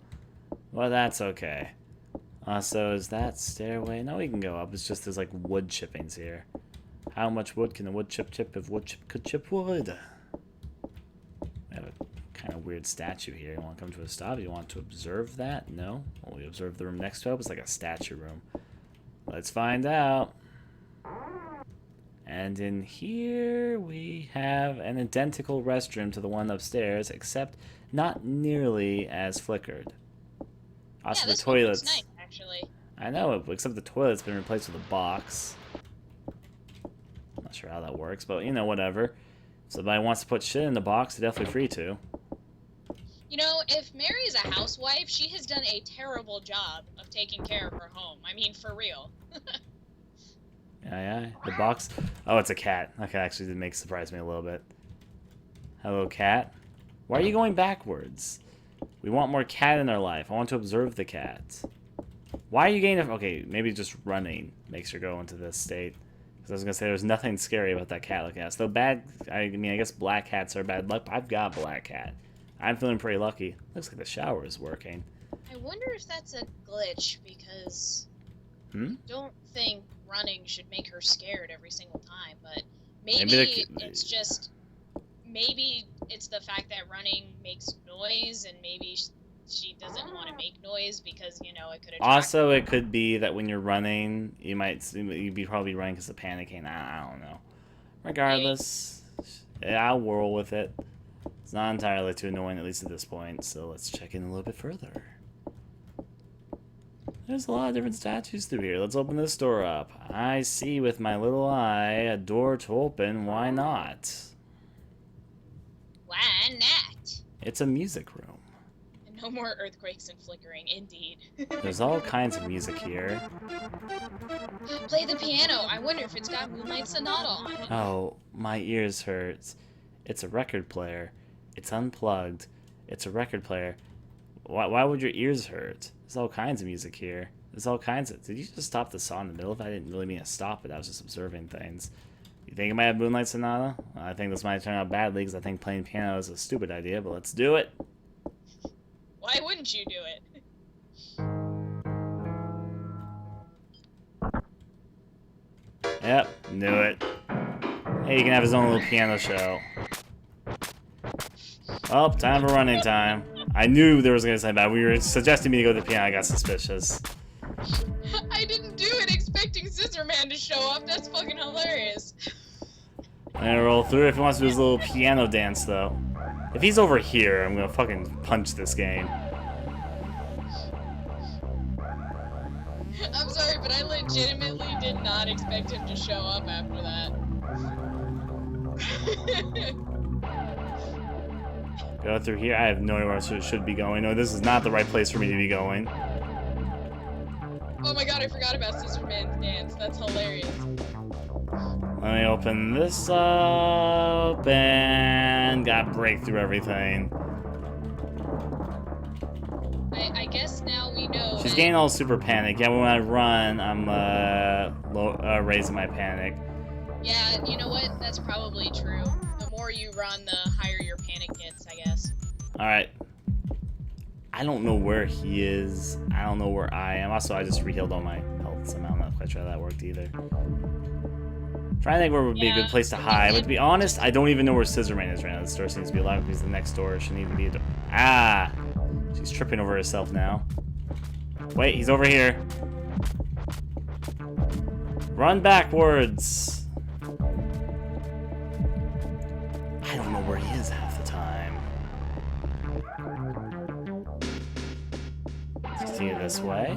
Well, that's okay. So is that stairway? No, we can go up. It's just there's, like, wood chippings here. How much wood can a wood chip if wood chip could chip wood? We have a kind of weird statue here. You want to come to a stop? You want to observe that? No? Well, we observe the room next to it. It's like a statue room. Let's find out. And in here we have an identical restroom to the one upstairs, except not nearly as flickered. Also, yeah, the toilets. Nice, actually. I know, except the toilet's been replaced with a box. Not sure how that works, but you know, whatever. If somebody wants to put shit in the box, they're definitely free to. You know, if Mary's a housewife, she has done a terrible job of taking care of her home. I mean, for real. Yeah. The box. Oh, it's a cat. Okay, actually did surprise me a little bit. Hello, cat. Why are you going backwards? We want more cat in our life. I want to observe the cat. Why are you getting... Okay, maybe just running makes her go into this state. Because I was going to say there's nothing scary about that cat looking at us. Though bad... I mean, I guess black cats are bad luck. But I've got a black cat. I'm feeling pretty lucky. Looks like the shower is working. I wonder if that's a glitch, because... I don't think running should make her scared every single time, but maybe it's just... Maybe it's the fact that running makes noise, and maybe she doesn't want to make noise because, you know, it could attract... Also, it could be that when you're running, you'd be probably running because of panicking. I don't know. Regardless, I'll whirl with it. It's not entirely too annoying, at least at this point, so let's check in a little bit further. There's a lot of different statues through here. Let's open this door up. I see with my little eye a door to open. Why not? Why not? It's a music room. No more earthquakes and flickering, indeed. There's all kinds of music here. Play the piano. I wonder if it's got Moonlight Sonata on it. Oh, my ears hurt. It's a record player. It's unplugged. It's a record player. Why would your ears hurt? There's all kinds of music here. There's all kinds of... Did you just stop the song in the middle of it? I didn't really mean to stop it. I was just observing things. You think it might have Moonlight Sonata? I think this might turn out badly because I think playing piano is a stupid idea, but let's do it. Why wouldn't you do it? Yep, knew it. Hey, you can have his own little piano show. Well, time for running time. I knew there was gonna be something bad. We were suggesting me to go to the piano. I got suspicious. I didn't do it expecting Scissor Man to show up. That's fucking hilarious. I'm gonna roll through if he wants to do his little piano dance, though. If he's over here, I'm gonna fucking punch this game. I'm sorry, but I legitimately did not expect him to show up after that. Go through here. I have no idea where I should be going. No, this is not the right place for me to be going. Oh my god, I forgot about Scissor Man's dance. That's hilarious. Let me open this up and got break through everything. I guess now we know. She's getting all super panic. Yeah, when I run, I'm raising my panic. Yeah, you know what? That's probably true. The more you run, the higher your panic gets, I guess. Alright. I don't know where he is. I don't know where I am. Also, I just re-healed all my health somehow. I'm not quite sure how that worked either. Trying to think where would be a good place to hide. But to be honest, I don't even know where Scissor Man is right now. This door seems to be locked because the next door shouldn't even be a door. Ah! She's tripping over herself now. Wait, he's over here. Run backwards. I don't know where he is half the time. Let's continue this way. I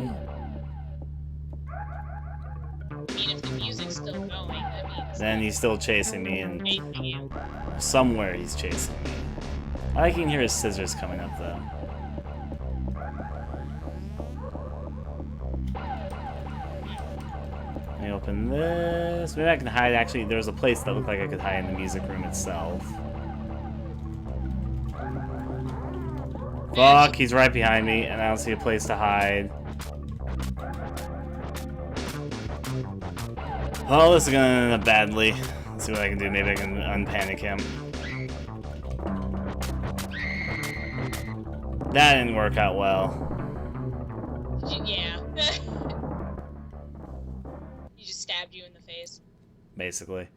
mean, if the music's still going, that means... Then he's still chasing me, and chasing you. somewhere he's chasing me. I can hear his scissors coming up, though. Let me open this. Maybe I can hide. Actually, there was a place that looked like I could hide in the music room itself. Fuck, he's right behind me, and I don't see a place to hide. Oh, this is gonna end up badly. Let's see what I can do. Maybe I can unpanic him. That didn't work out well. Yeah. He just stabbed you in the face. Basically.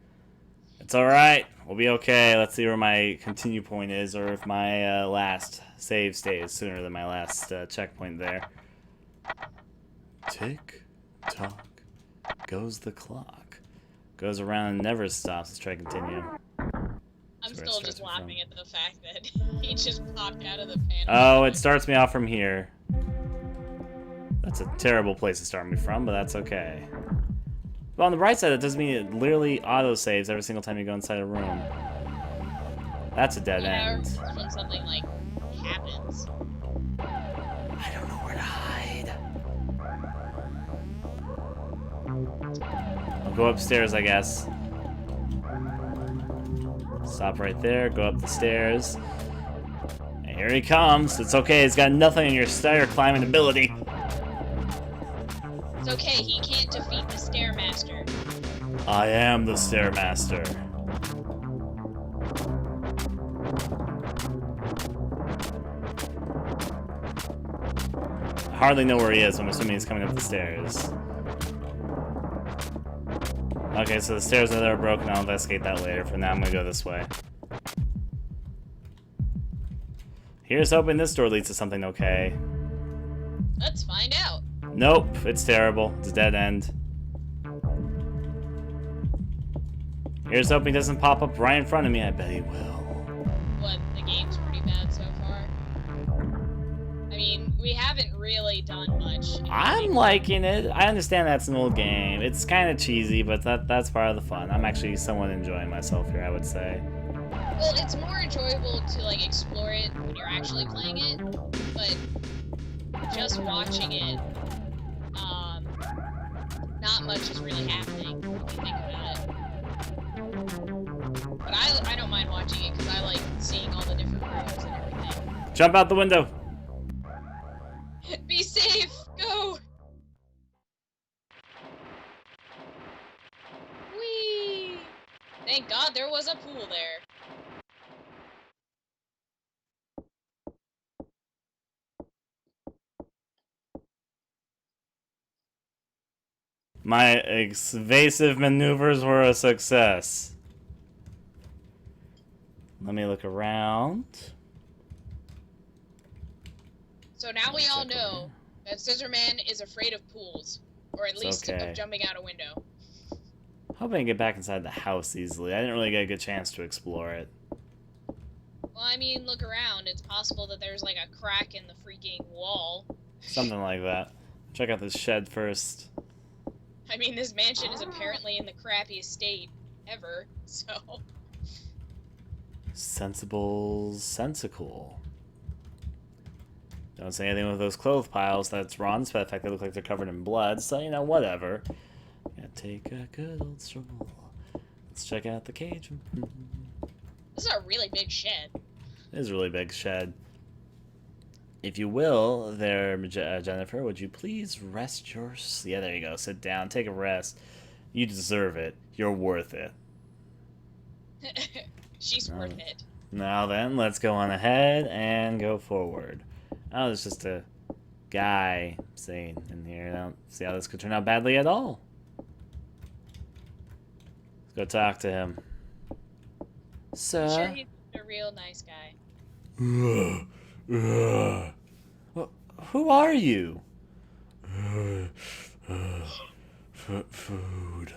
It's alright. We'll be okay. Let's see where my continue point is, or if my last save stays sooner than my last checkpoint there. Tick tock goes the clock. Goes around and never stops. Let's try to continue. I'm still just laughing at the fact that he just popped out of the panel. Oh, it starts me off from here. That's a terrible place to start me from, but that's okay. But on the bright side, it does mean it literally auto-saves every single time you go inside a room. That's a dead end. When something, like, happens. I don't know where to hide. I'll go upstairs, I guess. Stop right there, go up the stairs. And here he comes. It's okay, he's got nothing in your stair climbing ability. It's okay, he can't defeat the Stairmaster. I am the Stairmaster. I hardly know where he is, I'm assuming he's coming up the stairs. Okay, so the stairs are there broken. I'll investigate that later. For now, I'm gonna go this way. Here's hoping this door leads to something okay. Let's find out. Nope, it's terrible. It's a dead end. Here's hoping he doesn't pop up right in front of me. I bet he will. What, the game's pretty bad so far? I mean, we haven't really done much. I'm liking it. I understand that's an old game. It's kind of cheesy, but that's part of the fun. I'm actually somewhat enjoying myself here, I would say. Well, it's more enjoyable to, like, explore it when you're actually playing it, but just watching it, not much is really happening, if you think about it. But I don't mind watching it, because I like seeing all the different rooms and everything. Jump out the window! Be safe! Go! Whee! Thank God there was a pool there. My evasive maneuvers were a success. Let me look around. So now we all know that Scissor Man is afraid of pools. Or at least of jumping out a window. Hoping I can get back inside the house easily. I didn't really get a good chance to explore it. Well, I mean, look around. It's possible that there's like a crack in the freaking wall. Something like that. Check out this shed first. I mean, this mansion is apparently in the crappiest state ever, so... Sensible, sensical. Don't say anything with those clothes piles. That's wrong, despite the fact they look like they're covered in blood, so, you know, whatever. Gonna take a good old stroll. Let's check out the cage. This is a really big shed. It is a really big shed. If you will, there, Jennifer, would you please rest your... Yeah, there you go. Sit down. Take a rest. You deserve it. You're worth it. She's worth it. Now then, let's go on ahead and go forward. Oh, there's just a guy sitting in here. I don't see how this could turn out badly at all. Let's go talk to him. Sir? I'm sure he's a real nice guy. Who are you? Food.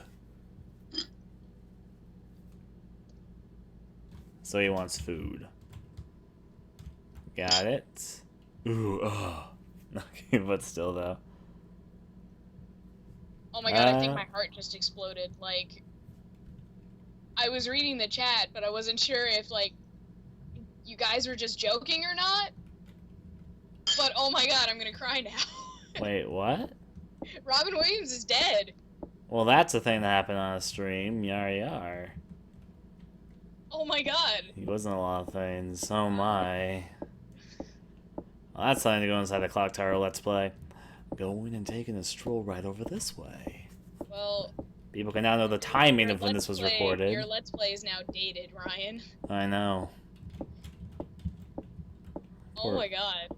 So he wants food. Got it. Okay, but still though. Oh my god, I think my heart just exploded. Like, I was reading the chat, but I wasn't sure if, like, you guys were just joking or not. But oh my god, I'm gonna cry now. Wait, what? Robin Williams is dead. Well, that's a thing that happened on a stream. Yar yar. Oh my god. He wasn't a lot of things. So am I. Well, that's something to go inside the Clock Tower Let's Play. Going and taking a stroll right over this way. Well... People can now know the timing of when this was recorded. Your Let's Play is now dated, Ryan. I know. Oh my god.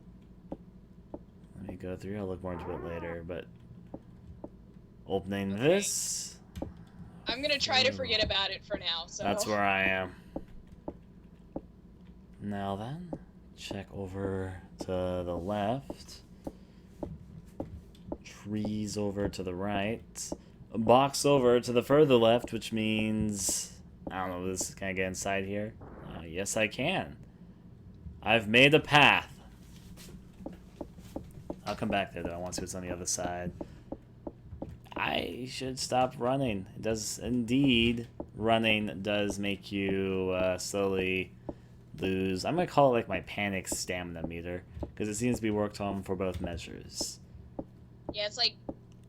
Let me go through. I'll look more into it later, but... Opening this... I'm gonna try to forget about it for now, so... That's where I am. Now then, check over to the left. Trees over to the right. A box over to the further left, which means... I don't know, can I get inside here? Yes, I can. I've made a path. I'll come back there, though. I want to see what's on the other side. I should stop running. It does, indeed, running does make you slowly lose. I'm going to call it like my panic stamina meter, because it seems to be worked on for both measures. Yeah, it's like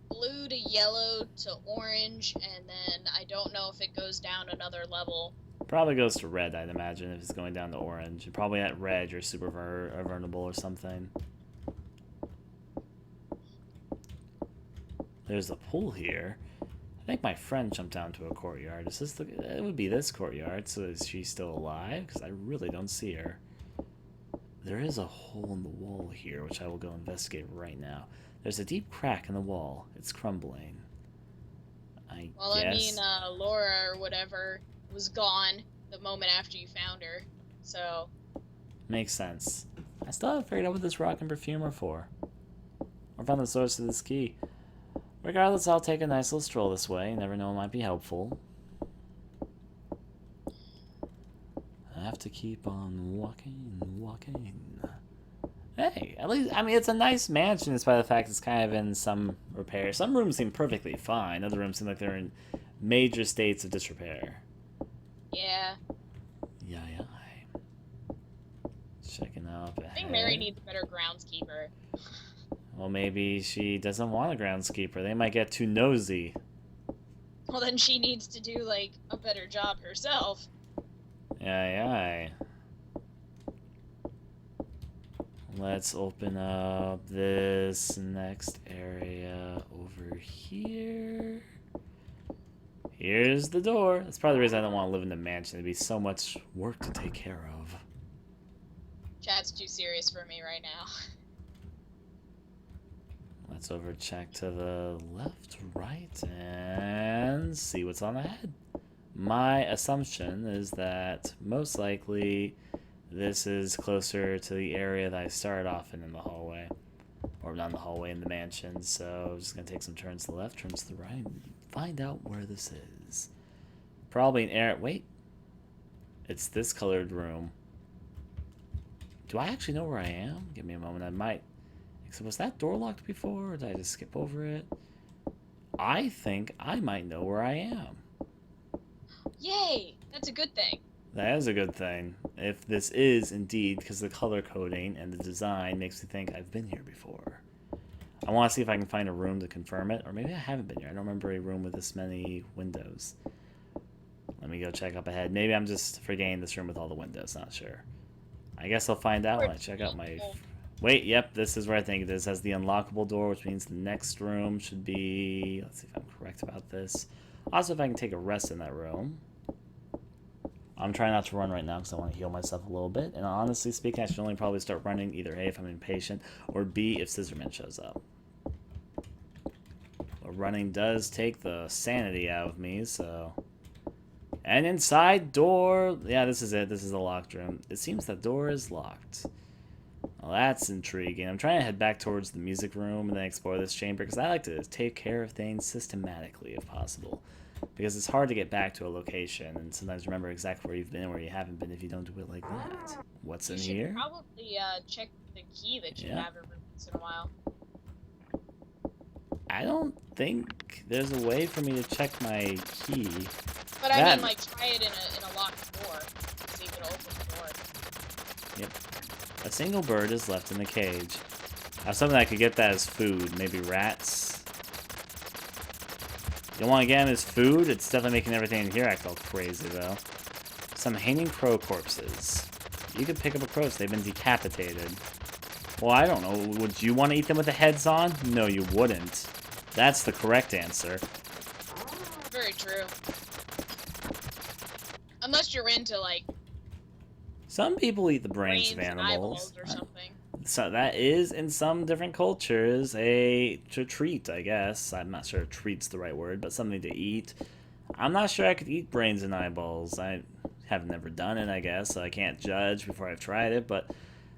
blue to yellow to orange, and then I don't know if it goes down another level. Probably goes to red, I'd imagine, if it's going down to orange. Probably at red, you're super vulnerable or something. There's a pool here. I think my friend jumped down to a courtyard. Is this the... It would be this courtyard, so is she still alive? Because I really don't see her. There is a hole in the wall here, which I will go investigate right now. There's a deep crack in the wall. It's crumbling. I guess... I mean, Laura or whatever was gone the moment after you found her, so... Makes sense. I still haven't figured out what this rock and perfume are for. Or found the source of this key. Regardless, I'll take a nice little stroll this way. You never know, it might be helpful. I have to keep on walking and walking. Hey, at least, I mean, it's a nice mansion despite the fact it's kind of in some repair. Some rooms seem perfectly fine. Other rooms seem like they're in major states of disrepair. Yeah. Yeah. Checking up ahead. I think Mary needs a better groundskeeper. Well, maybe she doesn't want a groundskeeper. They might get too nosy. Well, then she needs to do, like, a better job herself. Aye. Let's open up this next area over here. Here's the door. That's probably the reason I don't want to live in the mansion. It'd be so much work to take care of. Chat's too serious for me right now. Let's overcheck to the left, right, and see what's on ahead. My assumption is that most likely This is closer to the area that I started off in the hallway. Or not in the hallway, in the mansion. So I'm just going to take some turns to the left, turns to the right, and find out where this is. Probably an area... Wait. It's this colored room. Do I actually know where I am? Give me a moment. I might... So was that door locked before, or did I just skip over it? I think I might know where I am. Yay! That's a good thing. That is a good thing. If this is indeed, because the color coding and the design makes me think I've been here before. I want to see if I can find a room to confirm it, or maybe I haven't been here. I don't remember a room with this many windows. Let me go check up ahead. Maybe I'm just forgetting this room with all the windows, not sure. I guess I'll find out when I check out my... Wait, yep, this is where I think it is. It has the unlockable door, which means the next room should be... Let's see if I'm correct about this. Also, if I can take a rest in that room. I'm trying not to run right now because I want to heal myself a little bit. And honestly speaking, I should only probably start running either A, if I'm impatient, or B, if Scissorman shows up. But running does take the sanity out of me, so... And inside door... Yeah, this is it. This is the locked room. It seems the door is locked. Well, that's intriguing. I'm trying to head back towards the music room and then explore this chamber because I like to take care of things systematically if possible. Because it's hard to get back to a location and sometimes remember exactly where you've been and where you haven't been if you don't do it like that. What's in here? You should probably check the key that you have every once in a while. I don't think there's a way for me to check my key. But I mean, like, try it in a locked door. See if it'll open the door. Yep. A single bird is left in the cage. I was hoping I could get that as food. Maybe rats. You want to get him as food? It's definitely making everything in here act all crazy, though. Some hanging crow corpses. You could pick up a crow so they've been decapitated. Well, I don't know. Would you want to eat them with the heads on? No, you wouldn't. That's the correct answer. Very true. Unless you're into, like... Some people eat the brains of animals. Or something. So that is, in some different cultures, a treat, I guess. I'm not sure treat's the right word, but something to eat. I'm not sure I could eat brains and eyeballs. I have never done it, I guess, so I can't judge before I've tried it, but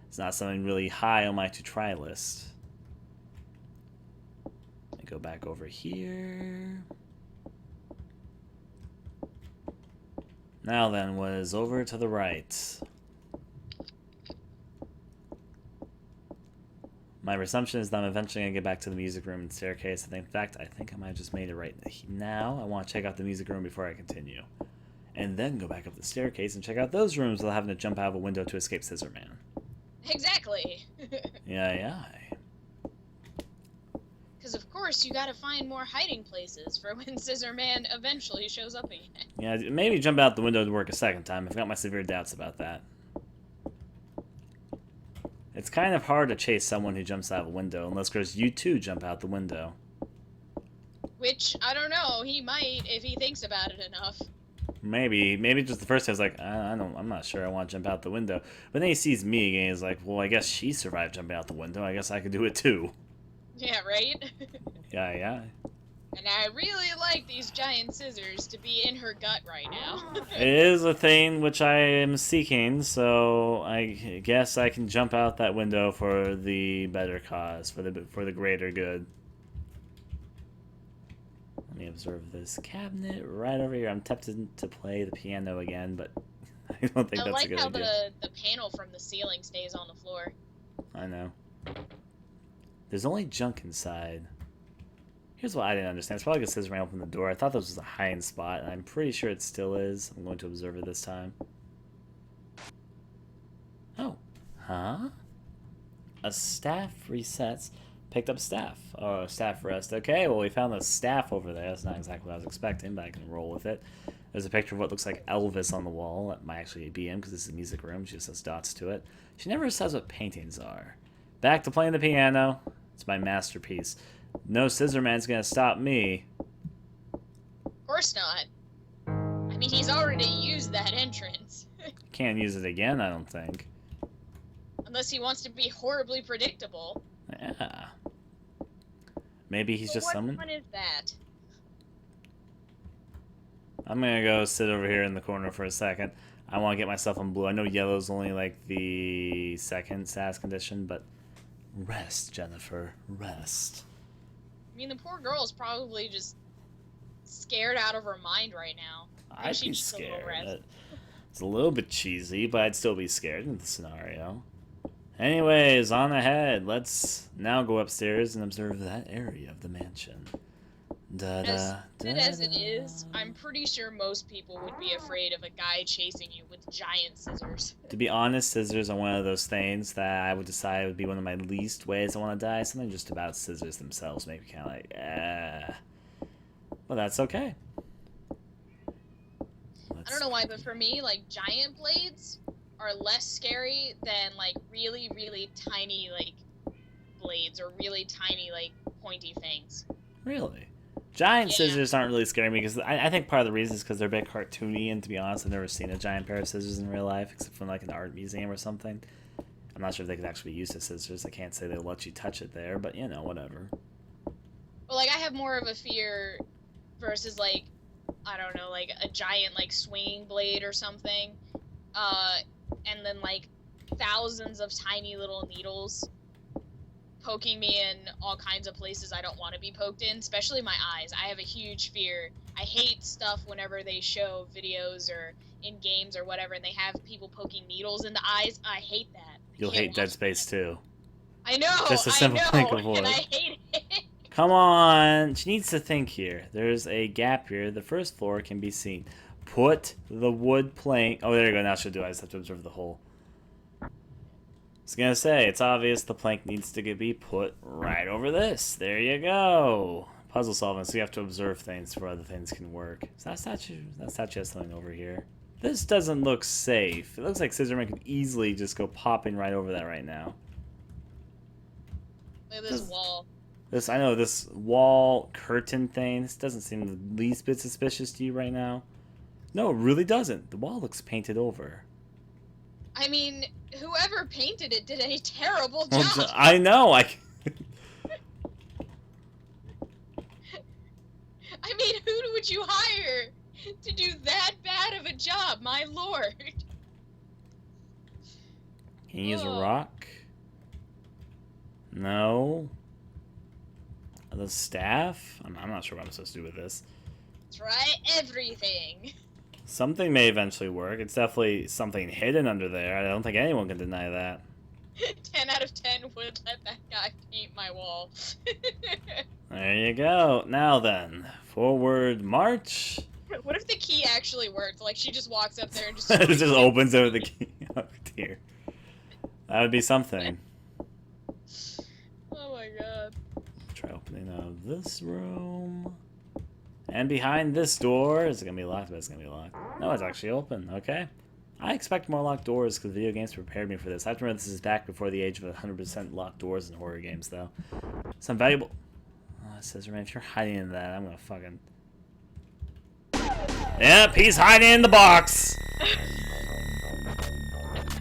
it's not something really high on my to-try list. Let me go back over here. Now then, what is over to the right? My assumption is that I'm eventually going to get back to the music room and staircase. In fact, I think I might have just made it right now. I want to check out the music room before I continue. And then go back up the staircase and check out those rooms without having to jump out of a window to escape Scissor Man. Exactly. Yeah. Because, of course, you gotta find more hiding places for when Scissor Man eventually shows up again. Yeah, maybe jump out the window to work a second time. I've got my severe doubts about that. It's kind of hard to chase someone who jumps out of a window, unless, of course, you too jump out the window. Which, I don't know, he might if he thinks about it enough. Maybe just the first time he's like, I'm not sure I want to jump out the window. But then he sees me again, he's like, well, I guess she survived jumping out the window, I guess I could do it too. Yeah, right? Yeah. And I really like these giant scissors to be in her gut right now. It is a thing which I am seeking, so I guess I can jump out that window for the better cause, for the greater good. Let me observe this cabinet right over here. I'm tempted to play the piano again, but I don't think that's a good idea. I like how the panel from the ceiling stays on the floor. I know. There's only junk inside. Here's what I didn't understand. It's probably because Scissorman opened the door. I thought this was a hiding spot, and I'm pretty sure it still is. I'm going to observe it this time. Oh. Huh? A staff resets. Picked up staff. Oh, staff rest. Okay, well, we found the staff over there. That's not exactly what I was expecting, but I can roll with it. There's a picture of what looks like Elvis on the wall. That might actually be him, because this is a music room. She just has dots to it. She never says what paintings are. Back to playing the piano. It's my masterpiece. No Scissorman's gonna stop me. Of course not. I mean, he's already used that entrance. Can't use it again, I don't think. Unless he wants to be horribly predictable. Yeah. Maybe he's just someone. What fun is that? I'm gonna go sit over here in the corner for a second. I want to get myself on blue. I know yellow's only like the second SAS condition, but rest, Jennifer, rest. I mean, the poor girl is probably just scared out of her mind right now. I'd be scared. It's a little bit cheesy, but I'd still be scared in the scenario. Anyways, on ahead. Let's now go upstairs and observe that area of the mansion. As good as it is, I'm pretty sure most people would be afraid of a guy chasing you with giant scissors. To be honest, scissors are one of those things that I would decide would be one of my least ways I want to die. Something just about scissors themselves make me kind of like, Well, that's okay. I don't know why, but for me, like, giant blades are less scary than, like, really, really tiny, like, blades or really tiny, like, pointy things. Really? Giant scissors aren't really scaring me because I think part of the reason is because they're a bit cartoony, and to be honest, I've never seen a giant pair of scissors in real life except from like an art museum or something. I'm not sure if they could actually use the scissors. I can't say they'll let you touch it there, but you know, whatever. Well, like, I have more of a fear versus, like, I don't know, like a giant, like, swinging blade or something, and then, like, thousands of tiny little needles poking me in all kinds of places I don't want to be poked in, especially my eyes. I have a huge fear. I hate stuff whenever they show videos or in games or whatever, and they have people poking needles in the eyes. I hate that. You'll hate Dead Space too. I know. Just a simple thing of and I hate it. Come on, she needs to think here. There's a gap here. The first floor can be seen. Put the wood plank. Oh, there you go. Now she'll do it. I just have to observe the hole. I was gonna say, it's obvious the plank needs to be put right over this. There you go. Puzzle solving, so you have to observe things before other things can work. So that statue has something over here. This doesn't look safe. It looks like Scissorman could easily just go popping right over that right now. Look at this wall. I know, this wall curtain thing, this doesn't seem the least bit suspicious to you right now. No, it really doesn't. The wall looks painted over. I mean, whoever painted it did a terrible job. Well, I know. I mean, who would you hire to do that bad of a job, my lord? Can you use a rock? No. The staff? I'm not sure what I'm supposed to do with this. Try everything. Something may eventually work. It's definitely something hidden under there. I don't think anyone can deny that. 10 out of 10 would let that guy paint my wall. There you go. Now then, forward march. What if the key actually worked? Like, she just walks up there and just... It just opens it with the key. Oh, dear. That would be something. Oh my god. Try opening this room. And behind this door, is it going to be locked? But it's going to be locked. No, it's actually open. Okay. I expect more locked doors because video games prepared me for this. I have to remember this is back before the age of 100% locked doors in horror games, though. Some valuable... Oh, Scissor Man, if you're hiding in that, I'm going to fucking... Yep, he's hiding in the box!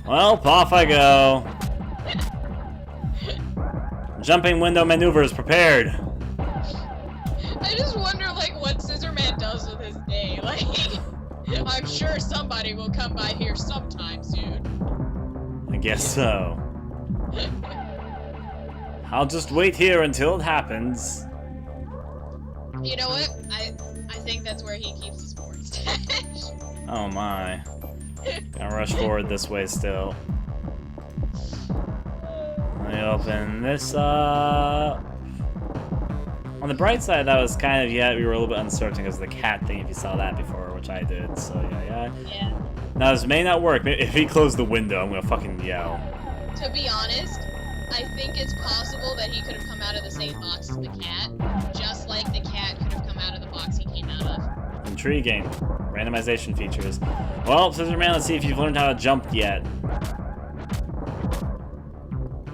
Well, off I go. Jumping window maneuvers prepared. I just wonder, like, what Scissor Man does with his day. Like, I'm sure somebody will come by here sometime soon. I guess so. I'll just wait here until it happens. You know what? I think that's where he keeps his porn stash. Oh my. Gotta rush forward this way still. Let me open this up. On the bright side, that was kind of, we were a little bit uncertain because of the cat thing, if you saw that before, which I did, so yeah. Now, this may not work. If he closed the window, I'm gonna fucking yell. To be honest, I think it's possible that he could have come out of the same box as the cat, just like the cat could have come out of the box he came out of. Intriguing. Randomization features. Well, Scissor Man, let's see if you've learned how to jump yet.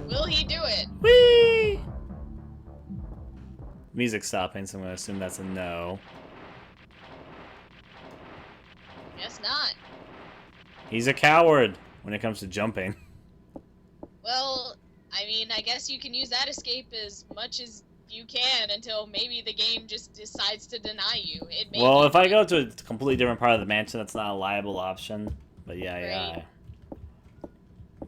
Will he do it? Whee! Music stopping, so I'm gonna assume that's a no. Guess not. He's a coward when it comes to jumping. Well, I mean, I guess you can use that escape as much as you can until maybe the game just decides to deny you. It may Well, be if I go to a completely different part of the mansion, that's not a liable option. But yeah, Right.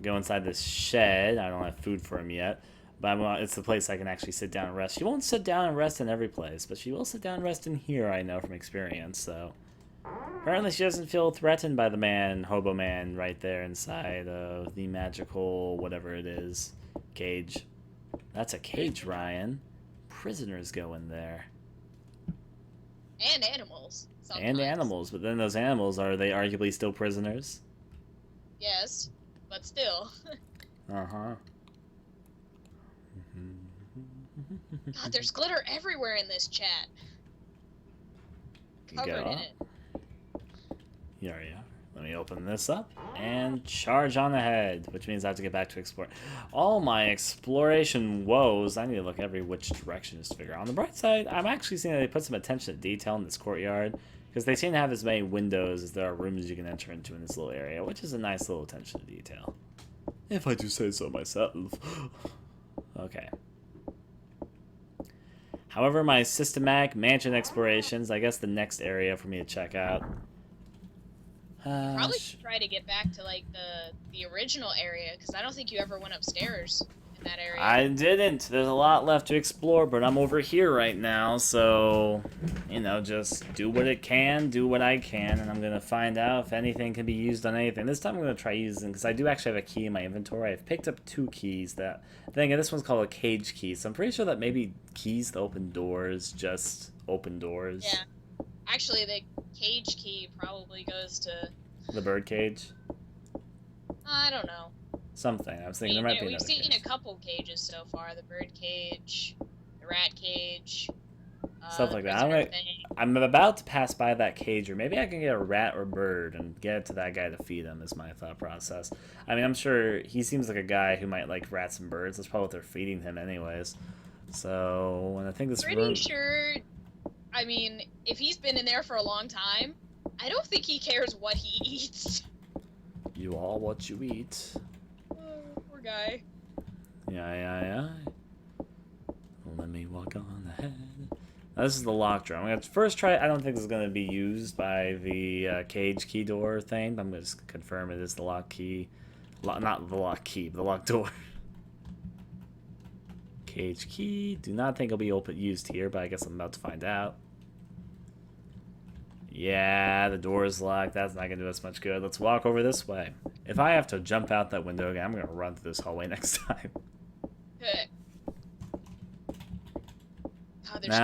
Go inside this shed. I don't have food for him yet. But it's the place I can actually sit down and rest. She won't sit down and rest in every place, but she will sit down and rest in here, I know from experience, so... Apparently she doesn't feel threatened by the man, Hobo Man, right there inside of the magical whatever it is. Cage. That's a cage, Ryan. Prisoners go in there. And animals. Sometimes. And animals, but then those animals, are they arguably still prisoners? Yes, but still. Uh-huh. God, there's glitter everywhere in this chat. Covered in it. Here we are. Let me open this up and charge on ahead, which means I have to get back to explore. All my exploration woes, I need to look every which direction just to figure out. On the bright side, I'm actually seeing that they put some attention to detail in this courtyard, because they seem to have as many windows as there are rooms you can enter into in this little area, which is a nice little attention to detail. If I do say so myself. Okay. However, my systematic mansion explorations, I guess the next area for me to check out. Probably should try to get back to like the original area, because I don't think you ever went upstairs in that area. I didn't. There's a lot left to explore, but I'm over here right now, so you know, just do what it can, do what I can, and I'm gonna find out if anything can be used on anything. This time I'm gonna try using, because I do actually have a key in my inventory. I've picked up 2 keys that then again, this one's called a cage key, so I'm pretty sure that maybe keys to open doors just open doors. Yeah. Actually, the cage key probably goes to... The bird cage? I don't know. Something. I was thinking there might be We've another seen cage. a couple cages so far. The bird cage, the rat cage, Stuff the like that. prisoner thing. I'm about to pass by that cage, or maybe I can get a rat or bird and get it to that guy to feed him, is my thought process. I mean, I'm sure he seems like a guy who might like rats and birds. That's probably what they're feeding him anyways. So, and I think this Pretty sure... I mean, if he's been in there for a long time, I don't think he cares what he eats. You are what you eat. Oh, poor guy. Yeah. Let me walk on ahead. Now, this is the lock drawer. I'm going to first try... I don't think this is going to be used by the cage key door thing, but I'm going to just confirm it is the lock key. Not the lock key, but the lock door. Cage key. Do not think it'll be used here, but I guess I'm about to find out. Yeah, the door is locked. That's not going to do us much good. Let's walk over this way. If I have to jump out that window again, I'm going to run through this hallway next time. Good. God, there's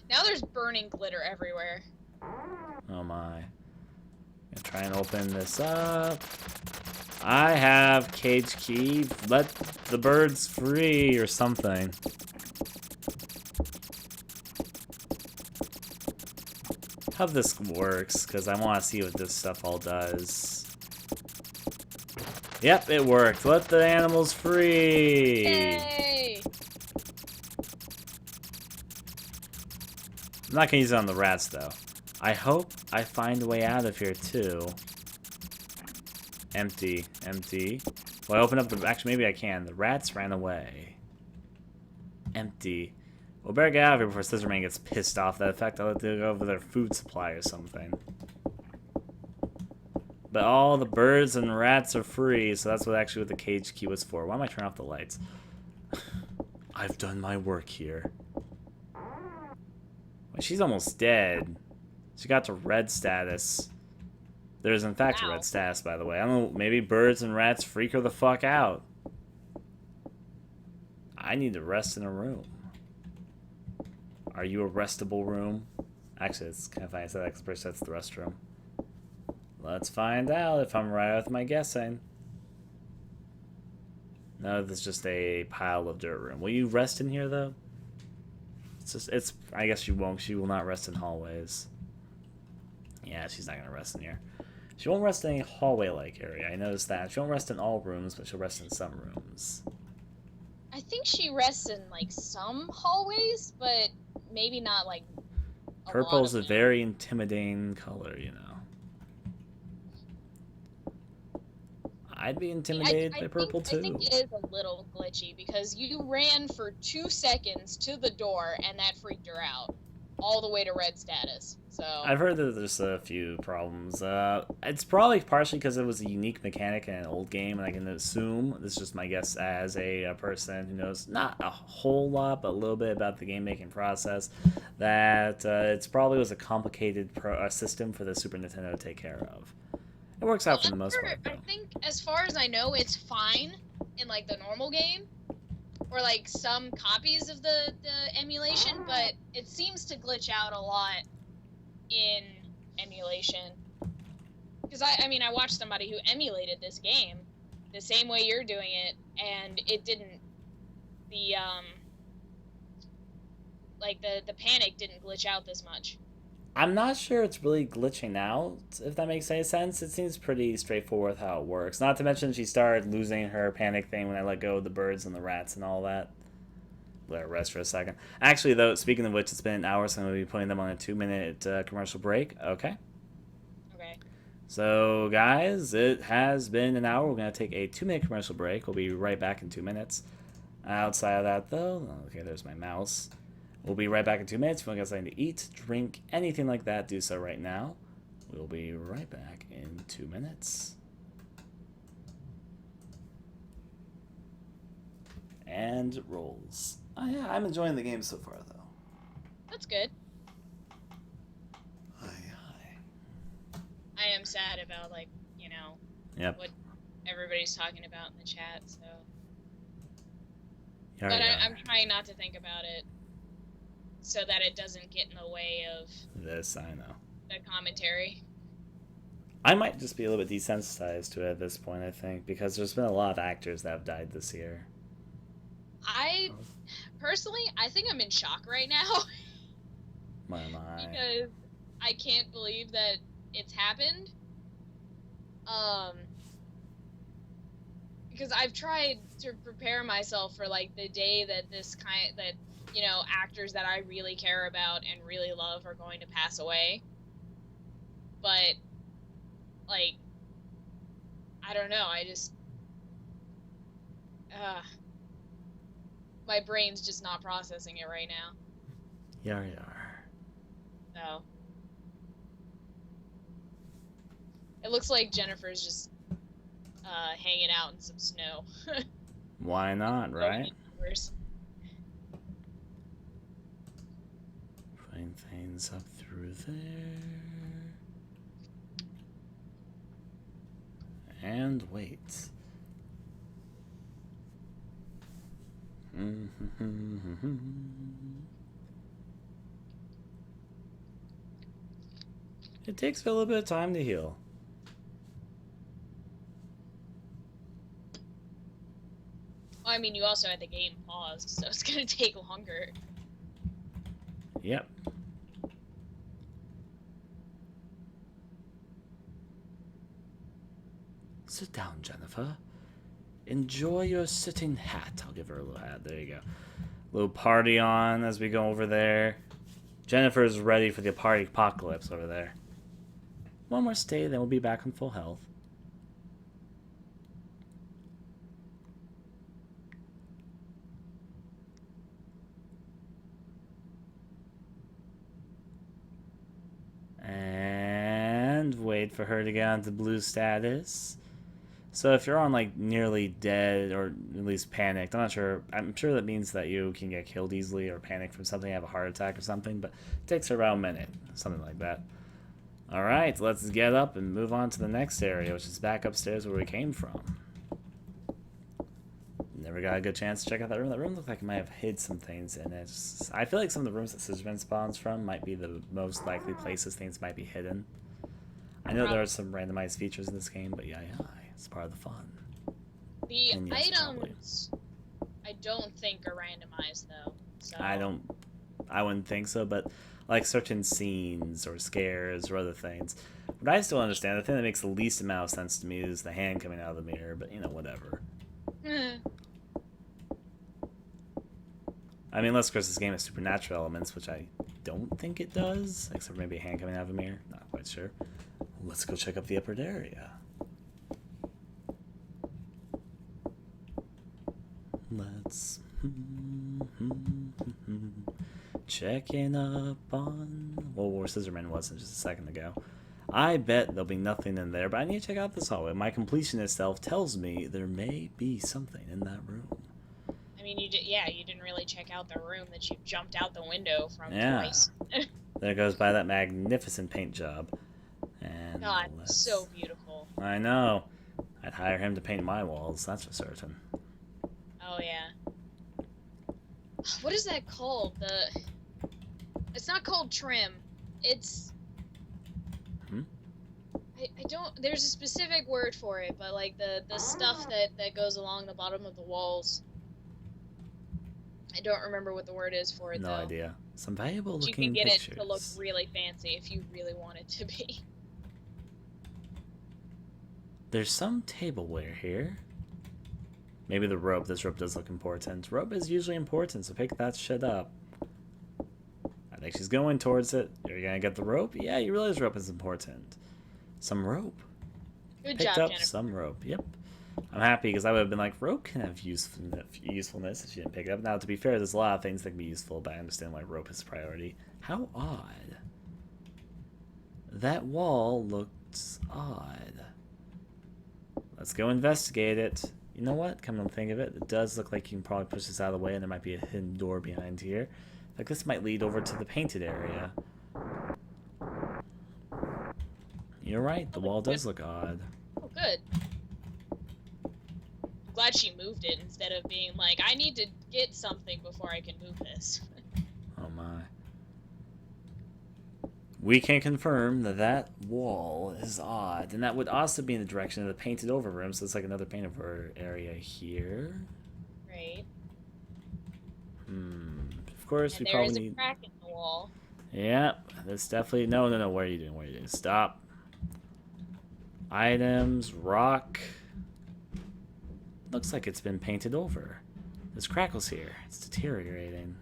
Now there's burning glitter everywhere. Oh my. Gonna try and open this up. I have cage key. Let the birds free or something. How this works, because I want to see what this stuff all does. Yep, it worked. Let the animals free. Yay! I'm not gonna use it on the rats though. I hope I find a way out of here too. Empty. Well, I open up the... Actually, maybe I can. The rats ran away. Empty. Well, better get out of here before Scissor Man gets pissed off. That fact I'll let them go over their food supply or something. But all the birds and rats are free, so that's what the cage key was for. Why am I turning off the lights? I've done my work here. Well, she's almost dead. She got to red status. There's in fact a red status, by the way. I don't know, maybe birds and rats freak her the fuck out. I need to rest in a room. Are you a restable room? Actually, it's kind of funny. I said that because that's the restroom. Let's find out if I'm right with my guessing. No, this is just a pile of dirt room. Will you rest in here, though? I guess she won't. She will not rest in hallways. Yeah, she's not going to rest in here. She won't rest in any hallway-like area. I noticed that. She won't rest in all rooms, but she'll rest in some rooms. I think she rests in, like, some hallways, but maybe not, like, Purple is a very intimidating color, you know. I'd be intimidated by purple too. I think it is a little glitchy because you ran for 2 seconds to the door and that freaked her out. All the way to red status. So I've heard that there's a few problems. It's probably partially because it was a unique mechanic in an old game, and I can assume, this is just my guess as a person who knows not a whole lot, but a little bit about the game making process, that it probably was a complicated system for the Super Nintendo to take care of. It works out for the most part, though. I think, as far as I know, it's fine in like the normal game. Or like some copies of the emulation, but it seems to glitch out a lot in emulation. Because I mean, I watched somebody who emulated this game the same way you're doing it, and it didn't, the panic didn't glitch out this much. I'm not sure it's really glitching out, if that makes any sense. It seems pretty straightforward how it works. Not to mention she started losing her panic thing when I let go of the birds and the rats and all that. Let her rest for a second. Actually, though, speaking of which, it's been an hour, so I'm going to be putting them on a 2-minute commercial break. Okay? Okay. So, guys, it has been an hour. We're going to take a 2-minute commercial break. We'll be right back in 2 minutes. Outside of that, though, okay, there's my mouse. We'll be right back in 2 minutes. If you want something to eat, drink, anything like that, do so right now. We'll be right back in 2 minutes. And rolls. Oh yeah, I'm enjoying the game so far, though. That's good. Aye. I am sad about, like, you know, yep. what everybody's talking about in the chat, so... But I'm trying not to think about it, so that it doesn't get in the way of this. I know. The commentary. I might just be a little bit desensitized to it at this point, I think, because there's been a lot of actors that have died this year. Personally, I think I'm in shock right now. My. Because I can't believe that it's happened. Because I've tried to prepare myself for, like, the day that you know, actors that I really care about and really love are going to pass away. But, like, I don't know, I just... my brain's just not processing it right now. Yar. So... It looks like Jennifer's just hanging out in some snow. Why not, right? Putting things up through there. And wait. It takes a little bit of time to heal. Well, I mean, you also had the game paused, so it's gonna take longer. Yep. Sit down, Jennifer. Enjoy your sitting hat. I'll give her a little hat. There you go. Little party on as we go over there. Jennifer's ready for the party apocalypse over there. One more stay, then we'll be back in full health. And wait for her to get onto blue status. So if you're on, like, nearly dead or at least panicked, I'm not sure. I'm sure that means that you can get killed easily or panic from something, have a heart attack or something, but it takes about a minute, something like that. Alright, let's get up and move on to the next area, which is back upstairs where we came from. Never got a good chance to check out that room. That room looked like it might have hid some things in it. I feel like some of the rooms that Scissorman spawns from might be the most likely places things might be hidden. I know there are some randomized features in this game, but yeah, it's part of the fun. The items, I don't think are randomized though. So. I wouldn't think so, but like certain scenes or scares or other things. But I still understand. The thing that makes the least amount of sense to me is the hand coming out of the mirror, but you know, whatever. I mean, unless, of course, this game has supernatural elements, which I don't think it does, except for maybe a hand coming out of a mirror. Not quite sure. Let's go check up the upper area. Let's checking up on where Scissorman wasn't just a second ago. I bet there'll be nothing in there, but I need to check out this hallway. My completionist self tells me there may be something in that room. I mean, you didn't really check out the room that you jumped out the window from twice. There goes by that magnificent paint job. And God, so beautiful. I know. I'd hire him to paint my walls, that's for certain. Oh, yeah. What is that called? It's not called trim. It's... I don't... There's a specific word for it, but, like, the stuff that goes along the bottom of the walls. I don't remember what the word is for it, though. No idea. Some valuable looking pictures. You can get pictures. it to look really fancy if you really want it to be. There's some tableware here. Maybe the rope. This rope does look important. Rope is usually important, so pick that shit up. I think she's going towards it. You're gonna get the rope? Yeah, you realize rope is important. Some rope. Good Picked job, up Jennifer. some rope. Yep. I'm happy because I would have been like, rope can have usefulness if she didn't pick it up. Now, to be fair, there's a lot of things that can be useful, but I understand why rope is priority. How odd. That wall looks odd. Let's go investigate it. You know what? Come to think of it, it does look like you can probably push this out of the way and there might be a hidden door behind here. Like this might lead over to the painted area. You're right, the wall does look odd. Oh, good. Glad she moved it instead of being like, I need to get something before I can move this. Oh my. We can confirm that that wall is odd, and that would also be in the direction of the painted over room, so it's like another painted over area here. Right. Of course, And we probably there is need... a crack in the wall. Yeah, that's definitely... No, what are you doing? What are you doing? Stop. Items, rock... Looks like it's been painted over. There's crackles here. It's deteriorating.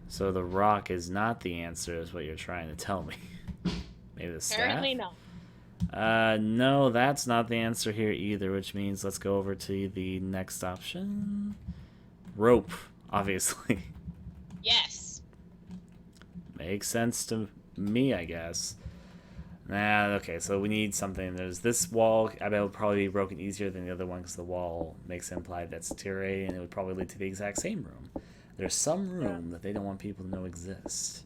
So the rock is not the answer, is what you're trying to tell me. Maybe the staff? Apparently not. No, that's not the answer here either, which means let's go over to the next option. Rope, obviously. Yes. Makes sense to me, I guess. Nah, okay, so we need something. There's this wall. I bet it would probably be broken easier than the other one because the wall makes it implied that's deteriorating, and it would probably lead to the exact same room. There's some room that they don't want people to know exists.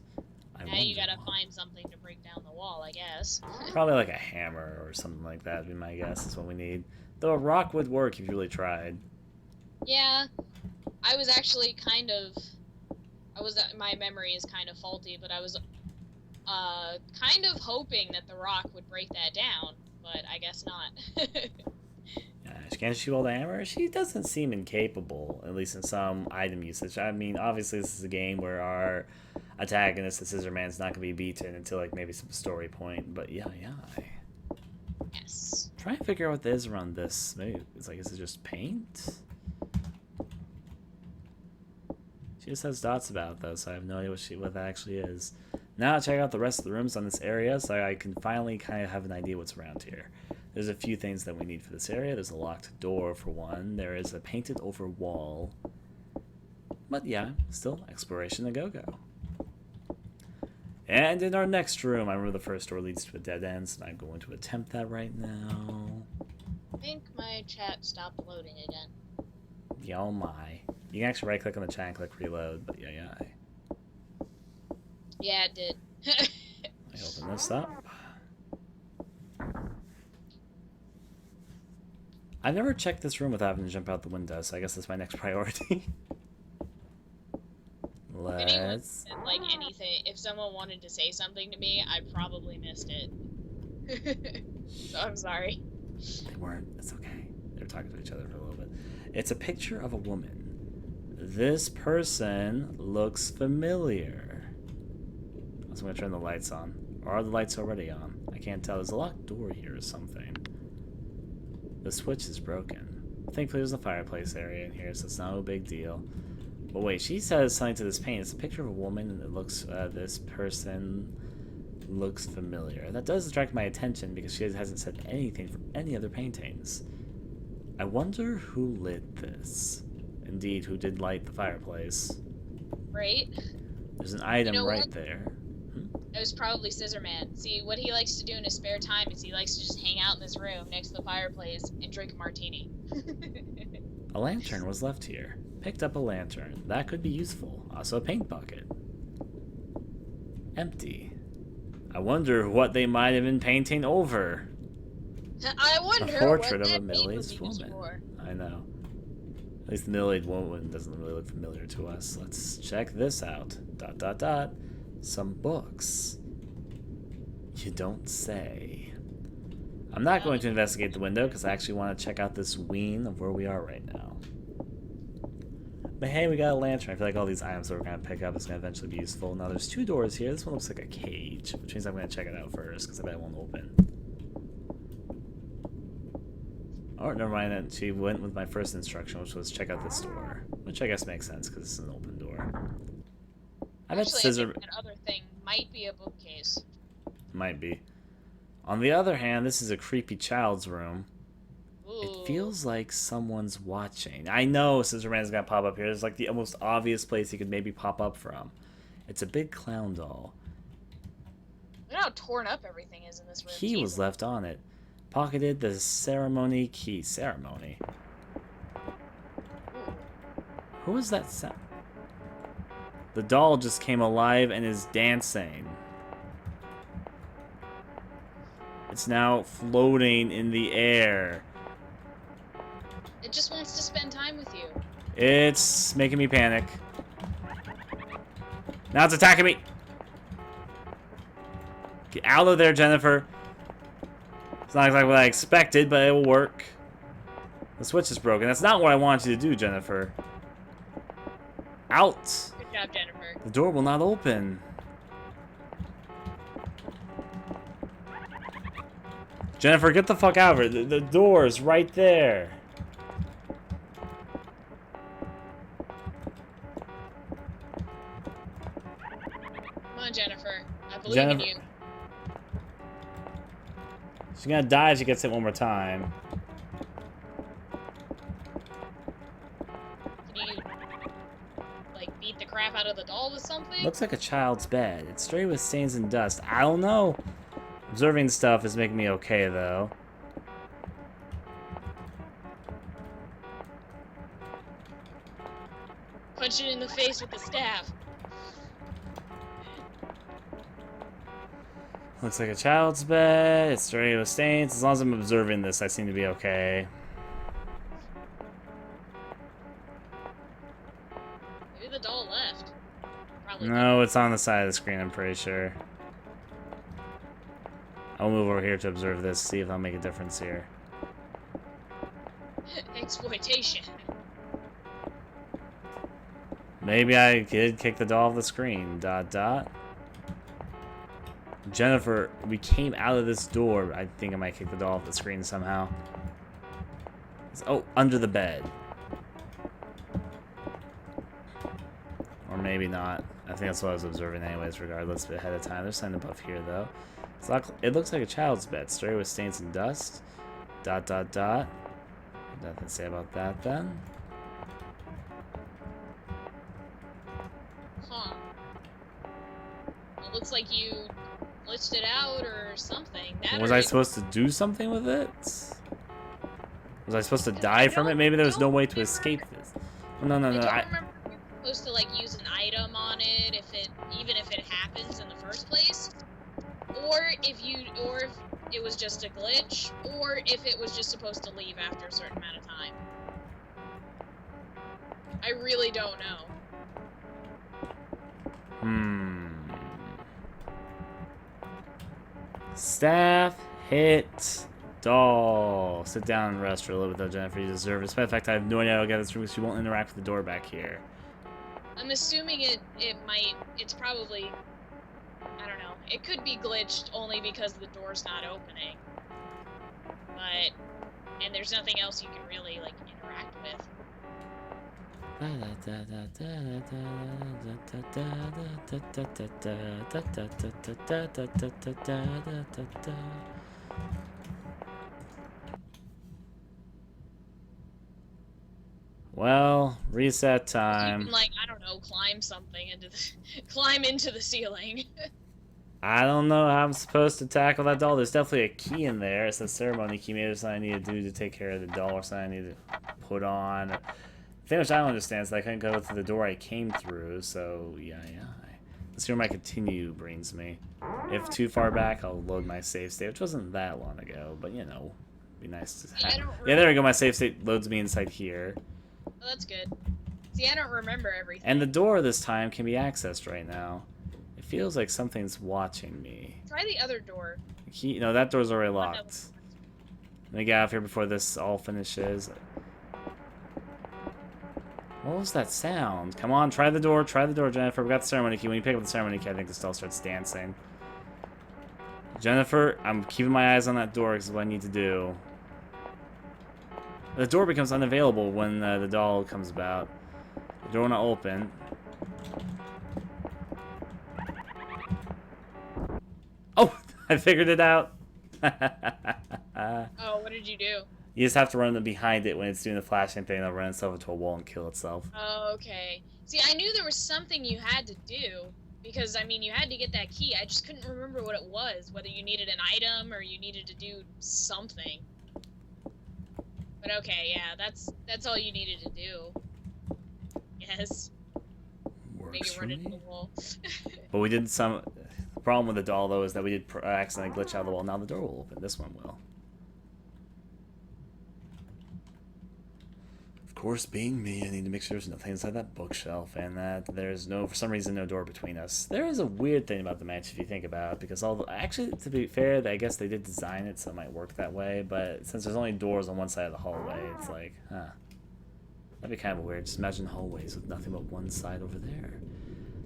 Now you gotta find something to break down the wall, I guess. Probably like a hammer or something like that would be my guess is what we need. Though a rock would work if you really tried. Yeah. I was actually kind of... my memory is kind of faulty, but I was kind of hoping that the rock would break that down, but I guess not. Can she wield a hammer? She doesn't seem incapable, at least in some item usage. I mean, obviously this is a game where our antagonist, the Scissor Man's not going to be beaten until like maybe some story point, but yeah. Yes. Try and figure out what that is around this. Maybe it's like, is it just paint? She just has dots about it though, so I have no idea what that actually is. Now check out the rest of the rooms on this area so I can finally kind of have an idea what's around here. There's a few things that we need for this area. There's a locked door for one. There is a painted over wall. But yeah, still exploration a go-go. And in our next room, I remember the first door leads to a dead end, so I'm going to attempt that right now. I think my chat stopped loading again. Yeah, oh my. You can actually right-click on the chat and click reload, but yeah. Yeah, it did. I open this up. I've never checked this room without having to jump out the window, so I guess that's my next priority. Let's... Like anything, if someone wanted to say something to me, I probably missed it. So I'm sorry. They weren't. It's okay. They were talking to each other for a little bit. It's a picture of a woman. This person looks familiar. So I'm going to turn the lights on. Or are the lights already on? I can't tell. There's a locked door here or something. The switch is broken. Thankfully, there's a fireplace area in here, so it's no big deal. But wait, she says something to this paint. It's a picture of a woman, and it looks, this person looks familiar. That does attract my attention because she hasn't said anything for any other paintings. I wonder who lit this. Indeed, who did light the fireplace. Right? There's an item You know right what? there. It was probably Scissor Man. See, what he likes to do in his spare time is he likes to just hang out in this room next to the fireplace and drink a martini. A lantern was left here. Picked up a lantern. That could be useful. Also a paint bucket. Empty. I wonder what they might have been painting over. I wonder A portrait what of a that paint was middle-aged used woman. for. I know. At least the middle-aged woman doesn't really look familiar to us. Let's check this out. ... Some books. You don't say. I'm not going to investigate the window because I actually want to check out this ween of where we are right now. But hey, we got a lantern. I feel like all these items that we're going to pick up is going to eventually be useful. Now there's 2 doors here. This one looks like a cage, which means I'm going to check it out first because I bet it won't open. Oh, never mind. She went with my first instruction, which was check out this door. Which I guess makes sense because it's an open door. I bet Actually, Scissor... I think that other thing might be a bookcase. Might be. On the other hand, this is a creepy child's room. Ooh. It feels like someone's watching. I know Scissor Man's gonna pop up here. It's like the most obvious place he could maybe pop up from. It's a big clown doll. Look at how torn up everything is in this room. Key was left on it. Pocketed the ceremony key. Ceremony? Ooh. Who is that sound? The doll just came alive and is dancing. It's now floating in the air. It just wants to spend time with you. It's making me panic. Now it's attacking me. Get out of there, Jennifer. It's not exactly what I expected, but it will work. The switch is broken. That's not what I wanted you to do, Jennifer. Out. Good job, Jennifer. The door will not open. Jennifer, get the fuck out of it. The door's right there. Come on, Jennifer. I believe in you. She's gonna die if she gets hit one more time. Can you, like, beat the crap out of the doll with something? Looks like a child's bed. It's straight with stains and dust. I don't know. Observing stuff is making me okay, though. Punch it in the face with the staff. Looks like a child's bed. It's straight with stains. As long as I'm observing this, I seem to be okay. Maybe the doll left. Probably No, it's on the side of the screen, I'm pretty sure. I'll move over here to observe this, see if that'll make a difference here. Exploitation. Maybe I did kick the doll off the screen. ... Jennifer, we came out of this door. I think I might kick the doll off the screen somehow. Oh, under the bed. Or maybe not. I think that's what I was observing anyways, regardless, but ahead of time. There's something above here, though. It looks like a child's bed. Straight with stains and dust. ... Nothing to say about that, then. Huh. It looks like you glitched it out or something. Was I supposed to do something with it? Was I supposed to die from it? Maybe there was no way to escape this. No. I don't remember if you're supposed to, like, use an item on it, even if it happens in the first place, or if it was just a glitch, or if it was just supposed to leave after a certain amount of time. I really don't know. Staff hit doll. Sit down and rest for a little bit, though, Jennifer. You deserve it. Despite the fact I have no idea how to get this room because you won't interact with the door back here. I'm assuming it's probably, I don't know, it could be glitched only because the door's not opening. And there's nothing else you can really, like, interact with. Well, reset You time. can, like, I don't know, climb something into the climb into the ceiling. I don't know how I'm supposed to tackle that doll. There's definitely a key in there. It's a ceremony key. Maybe there's something I need to do to take care of the doll or something I need to put on. The thing which I don't understand is that I couldn't go through the door I came through, so yeah. Let's see where my continue brings me. If too far back, I'll load my save state, which wasn't that long ago, but you know, be nice to have. Yeah, there we go. My save state loads me inside here. Oh, that's good. See, I don't remember everything. And the door this time can be accessed right now. It feels like something's watching me. Try the other door. No, that door's already locked. Let me get out of here before this all finishes. What was that sound? Come on, try the door, Jennifer. We got the ceremony key. When you pick up the ceremony key, I think the doll starts dancing. Jennifer, I'm keeping my eyes on that door because it's what I need to do. The door becomes unavailable when the doll comes about. The door will not open. Oh, I figured it out. Oh, what did you do? You just have to run behind it when it's doing the flashing thing. It'll run itself into a wall and kill itself. Oh, okay. See, I knew there was something you had to do. Because, I mean, you had to get that key. I just couldn't remember what it was. Whether you needed an item or you needed to do something. But okay, yeah, that's all you needed to do. Yes. Works Make it for run me. into the wall. But we did some... The problem with the doll, though, is that we did accidentally glitch out of the wall. Now the door will open. This one will. Of course, being me, I need to make sure there's nothing inside that bookshelf and that there's for some reason, no door between us. There is a weird thing about the match if you think about it, because actually, to be fair, I guess they did design it so it might work that way, but since there's only doors on one side of the hallway, it's like, huh. That'd be kind of weird. Just imagine hallways with nothing but one side over there.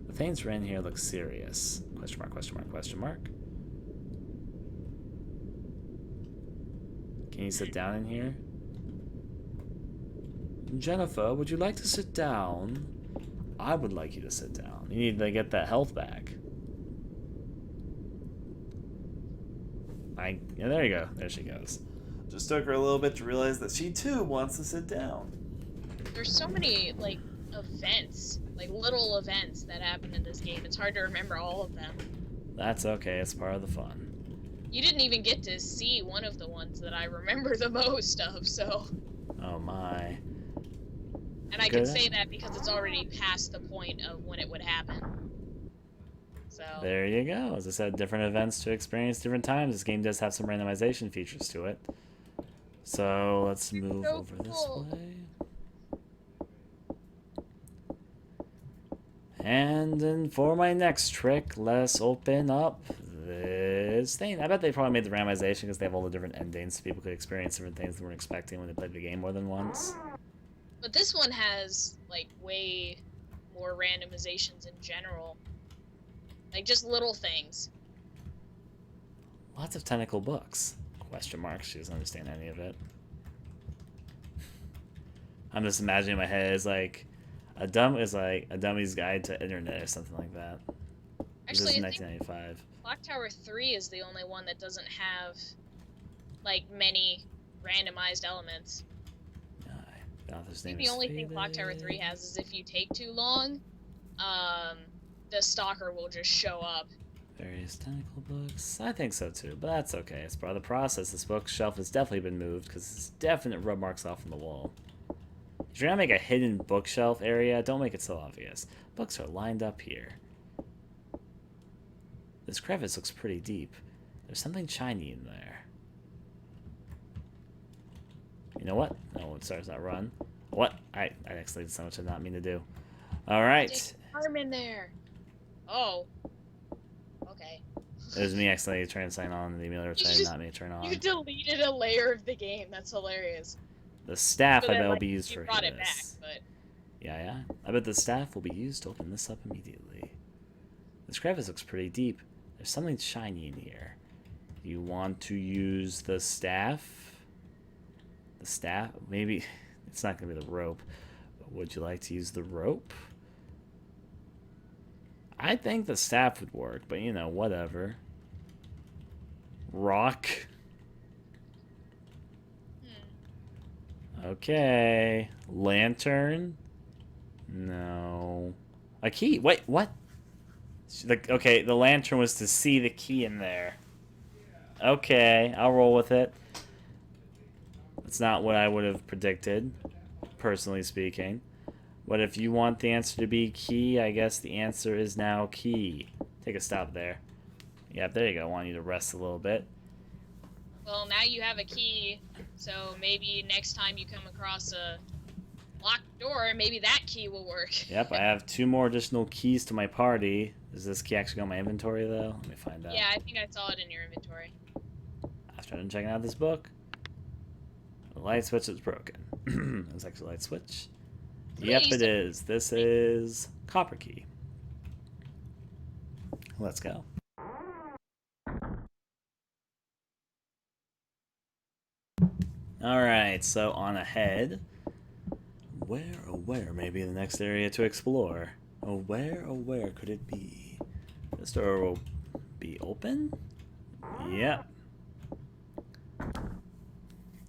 The things written here look serious. Question mark, question mark, question mark. Can you sit down in here? Jennifer, would you like to sit down? I would like you to sit down. You need to get that health back. Yeah, there you go. There she goes. Just took her a little bit to realize that she too wants to sit down. There's so many, like, events. Like, little events that happen in this game. It's hard to remember all of them. That's okay. It's part of the fun. You didn't even get to see one of the ones that I remember the most of, so... Oh my. And I can say that because it's already past the point of when it would happen. So... There you go. As I said, different events to experience different times. This game does have some randomization features to it. So, let's move over this way. And then for my next trick, let's open up this thing. I bet they probably made the randomization because they have all the different endings so people could experience different things they weren't expecting when they played the game more than once. But this one has, like, way more randomizations in general. Like, just little things. Lots of tentacle books. Question mark. She doesn't understand any of it. I'm just imagining in my head is like a dummy's guide to internet or something like that. Actually, this is I 1995. think Clock Tower 3 is the only one that doesn't have, like, many randomized elements. I think the only thing Clock Tower 3 has is if you take too long, the stalker will just show up. Various tentacle books. I think so too, but that's okay. It's part of the process. This bookshelf has definitely been moved because it's definite rub marks off on the wall. If you're gonna make a hidden bookshelf area, don't make it so obvious. Books are lined up here. This crevice looks pretty deep. There's something shiny in there. You know what? No, it starts that run. What? I actually did so much I did not mean to do. Alright. Arm in there. Oh. Okay. It was me accidentally trying to sign on the emulator, which I did not mean to turn on. You deleted a layer of the game. That's hilarious. The staff, so I bet, will like, be used for brought this. It back, but... Yeah. I bet the staff will be used to open this up immediately. This crevice looks pretty deep. There's something shiny in here. You want to use the staff? The staff? Maybe it's not going to be the rope. But would you like to use the rope? I think the staff would work, but you know, whatever. Rock. Okay. Lantern? No. A key? Wait, what? Okay, the lantern was to see the key in there. Okay, I'll roll with it. That's not what I would have predicted, personally speaking. But if you want the answer to be key, I guess the answer is now key. Take a stop there. Yep, there you go. I want you to rest a little bit. Well, now you have a key, so maybe next time you come across a locked door, maybe that key will work. Yep, I have 2 more additional keys to my party. Is this key actually on my inventory, though? Let me find out. Yeah, I think I saw it in your inventory. After I'm checking out this book, the light switch is broken. It's actually a light switch. Yep, it is. This is copper key. Let's go. Alright, so on ahead. Where, oh where may be the next area to explore? Oh where could it be? This door will be open? Yep.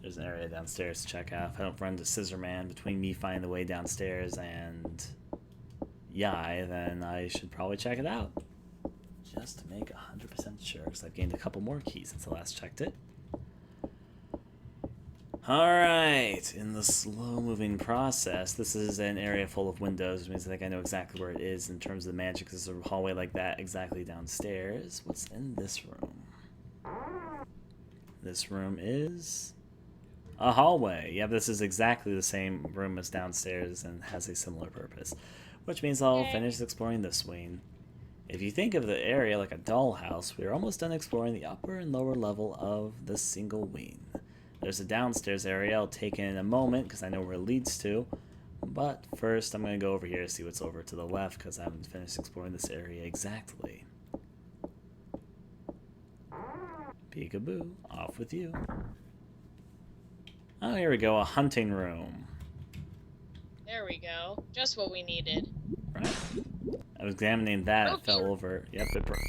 There's an area downstairs to check out. If I don't run into Scissor Man between me finding the way downstairs and Yai, then I should probably check it out. Just to make 100% sure, because I've gained a couple more keys since I last checked it. Alright, in the slow-moving process, this is an area full of windows, which means I think I know exactly where it is in terms of the magic. There's a hallway like that exactly downstairs. What's in this room? This room is a hallway. Yeah, this is exactly the same room as downstairs and has a similar purpose, which means I'll finish exploring this wing. If you think of the area like a dollhouse, we're almost done exploring the upper and lower level of the single wing. There's a downstairs area I'll take in a moment because I know where it leads to, but first I'm going to go over here to see what's over to the left because I haven't finished exploring this area exactly. Peekaboo, off with you. Oh, here we go, a hunting room. There we go. Just what we needed. Right. I was examining that, it fell over. Yep, it broke.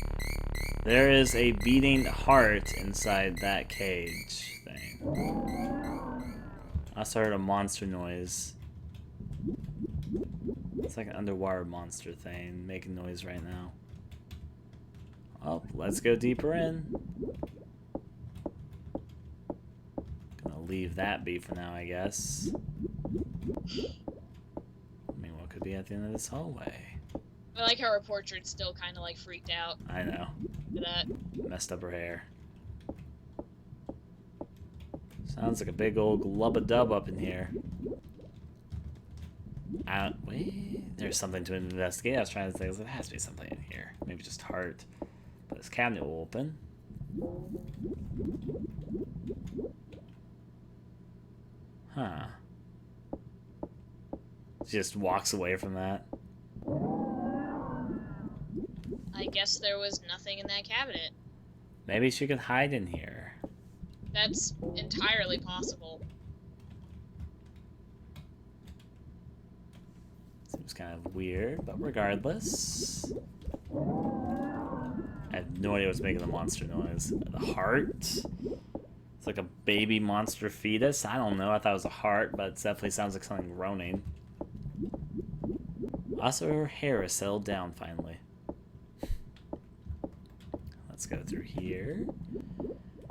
There is a beating heart inside that cage thing. I also heard a monster noise. It's like an underwater monster thing making noise right now. Oh, let's go deeper in. Gonna leave that be for now, I guess. I mean, what could be at the end of this hallway? I like how her portrait's still kind of like freaked out. I know. For that. Messed up her hair. Sounds like a big old glub-a-dub up in here. Wait, there's something to investigate. I was trying to think, there has to be something in here. Maybe just heart. But this cabinet will open. Huh. She just walks away from that. I guess there was nothing in that cabinet. Maybe she could hide in here. That's entirely possible. Seems kind of weird, but regardless. I have no idea what's making the monster noise. The heart? It's like a baby monster fetus? I don't know. I thought it was a heart, but it definitely sounds like something groaning. Also, her hair is settled down finally. Let's go through here.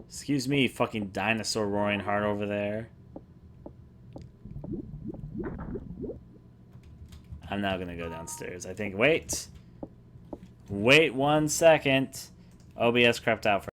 Excuse me, fucking dinosaur roaring heart over there. I'm now gonna go downstairs. I think. Wait 1 second. OBS crept out for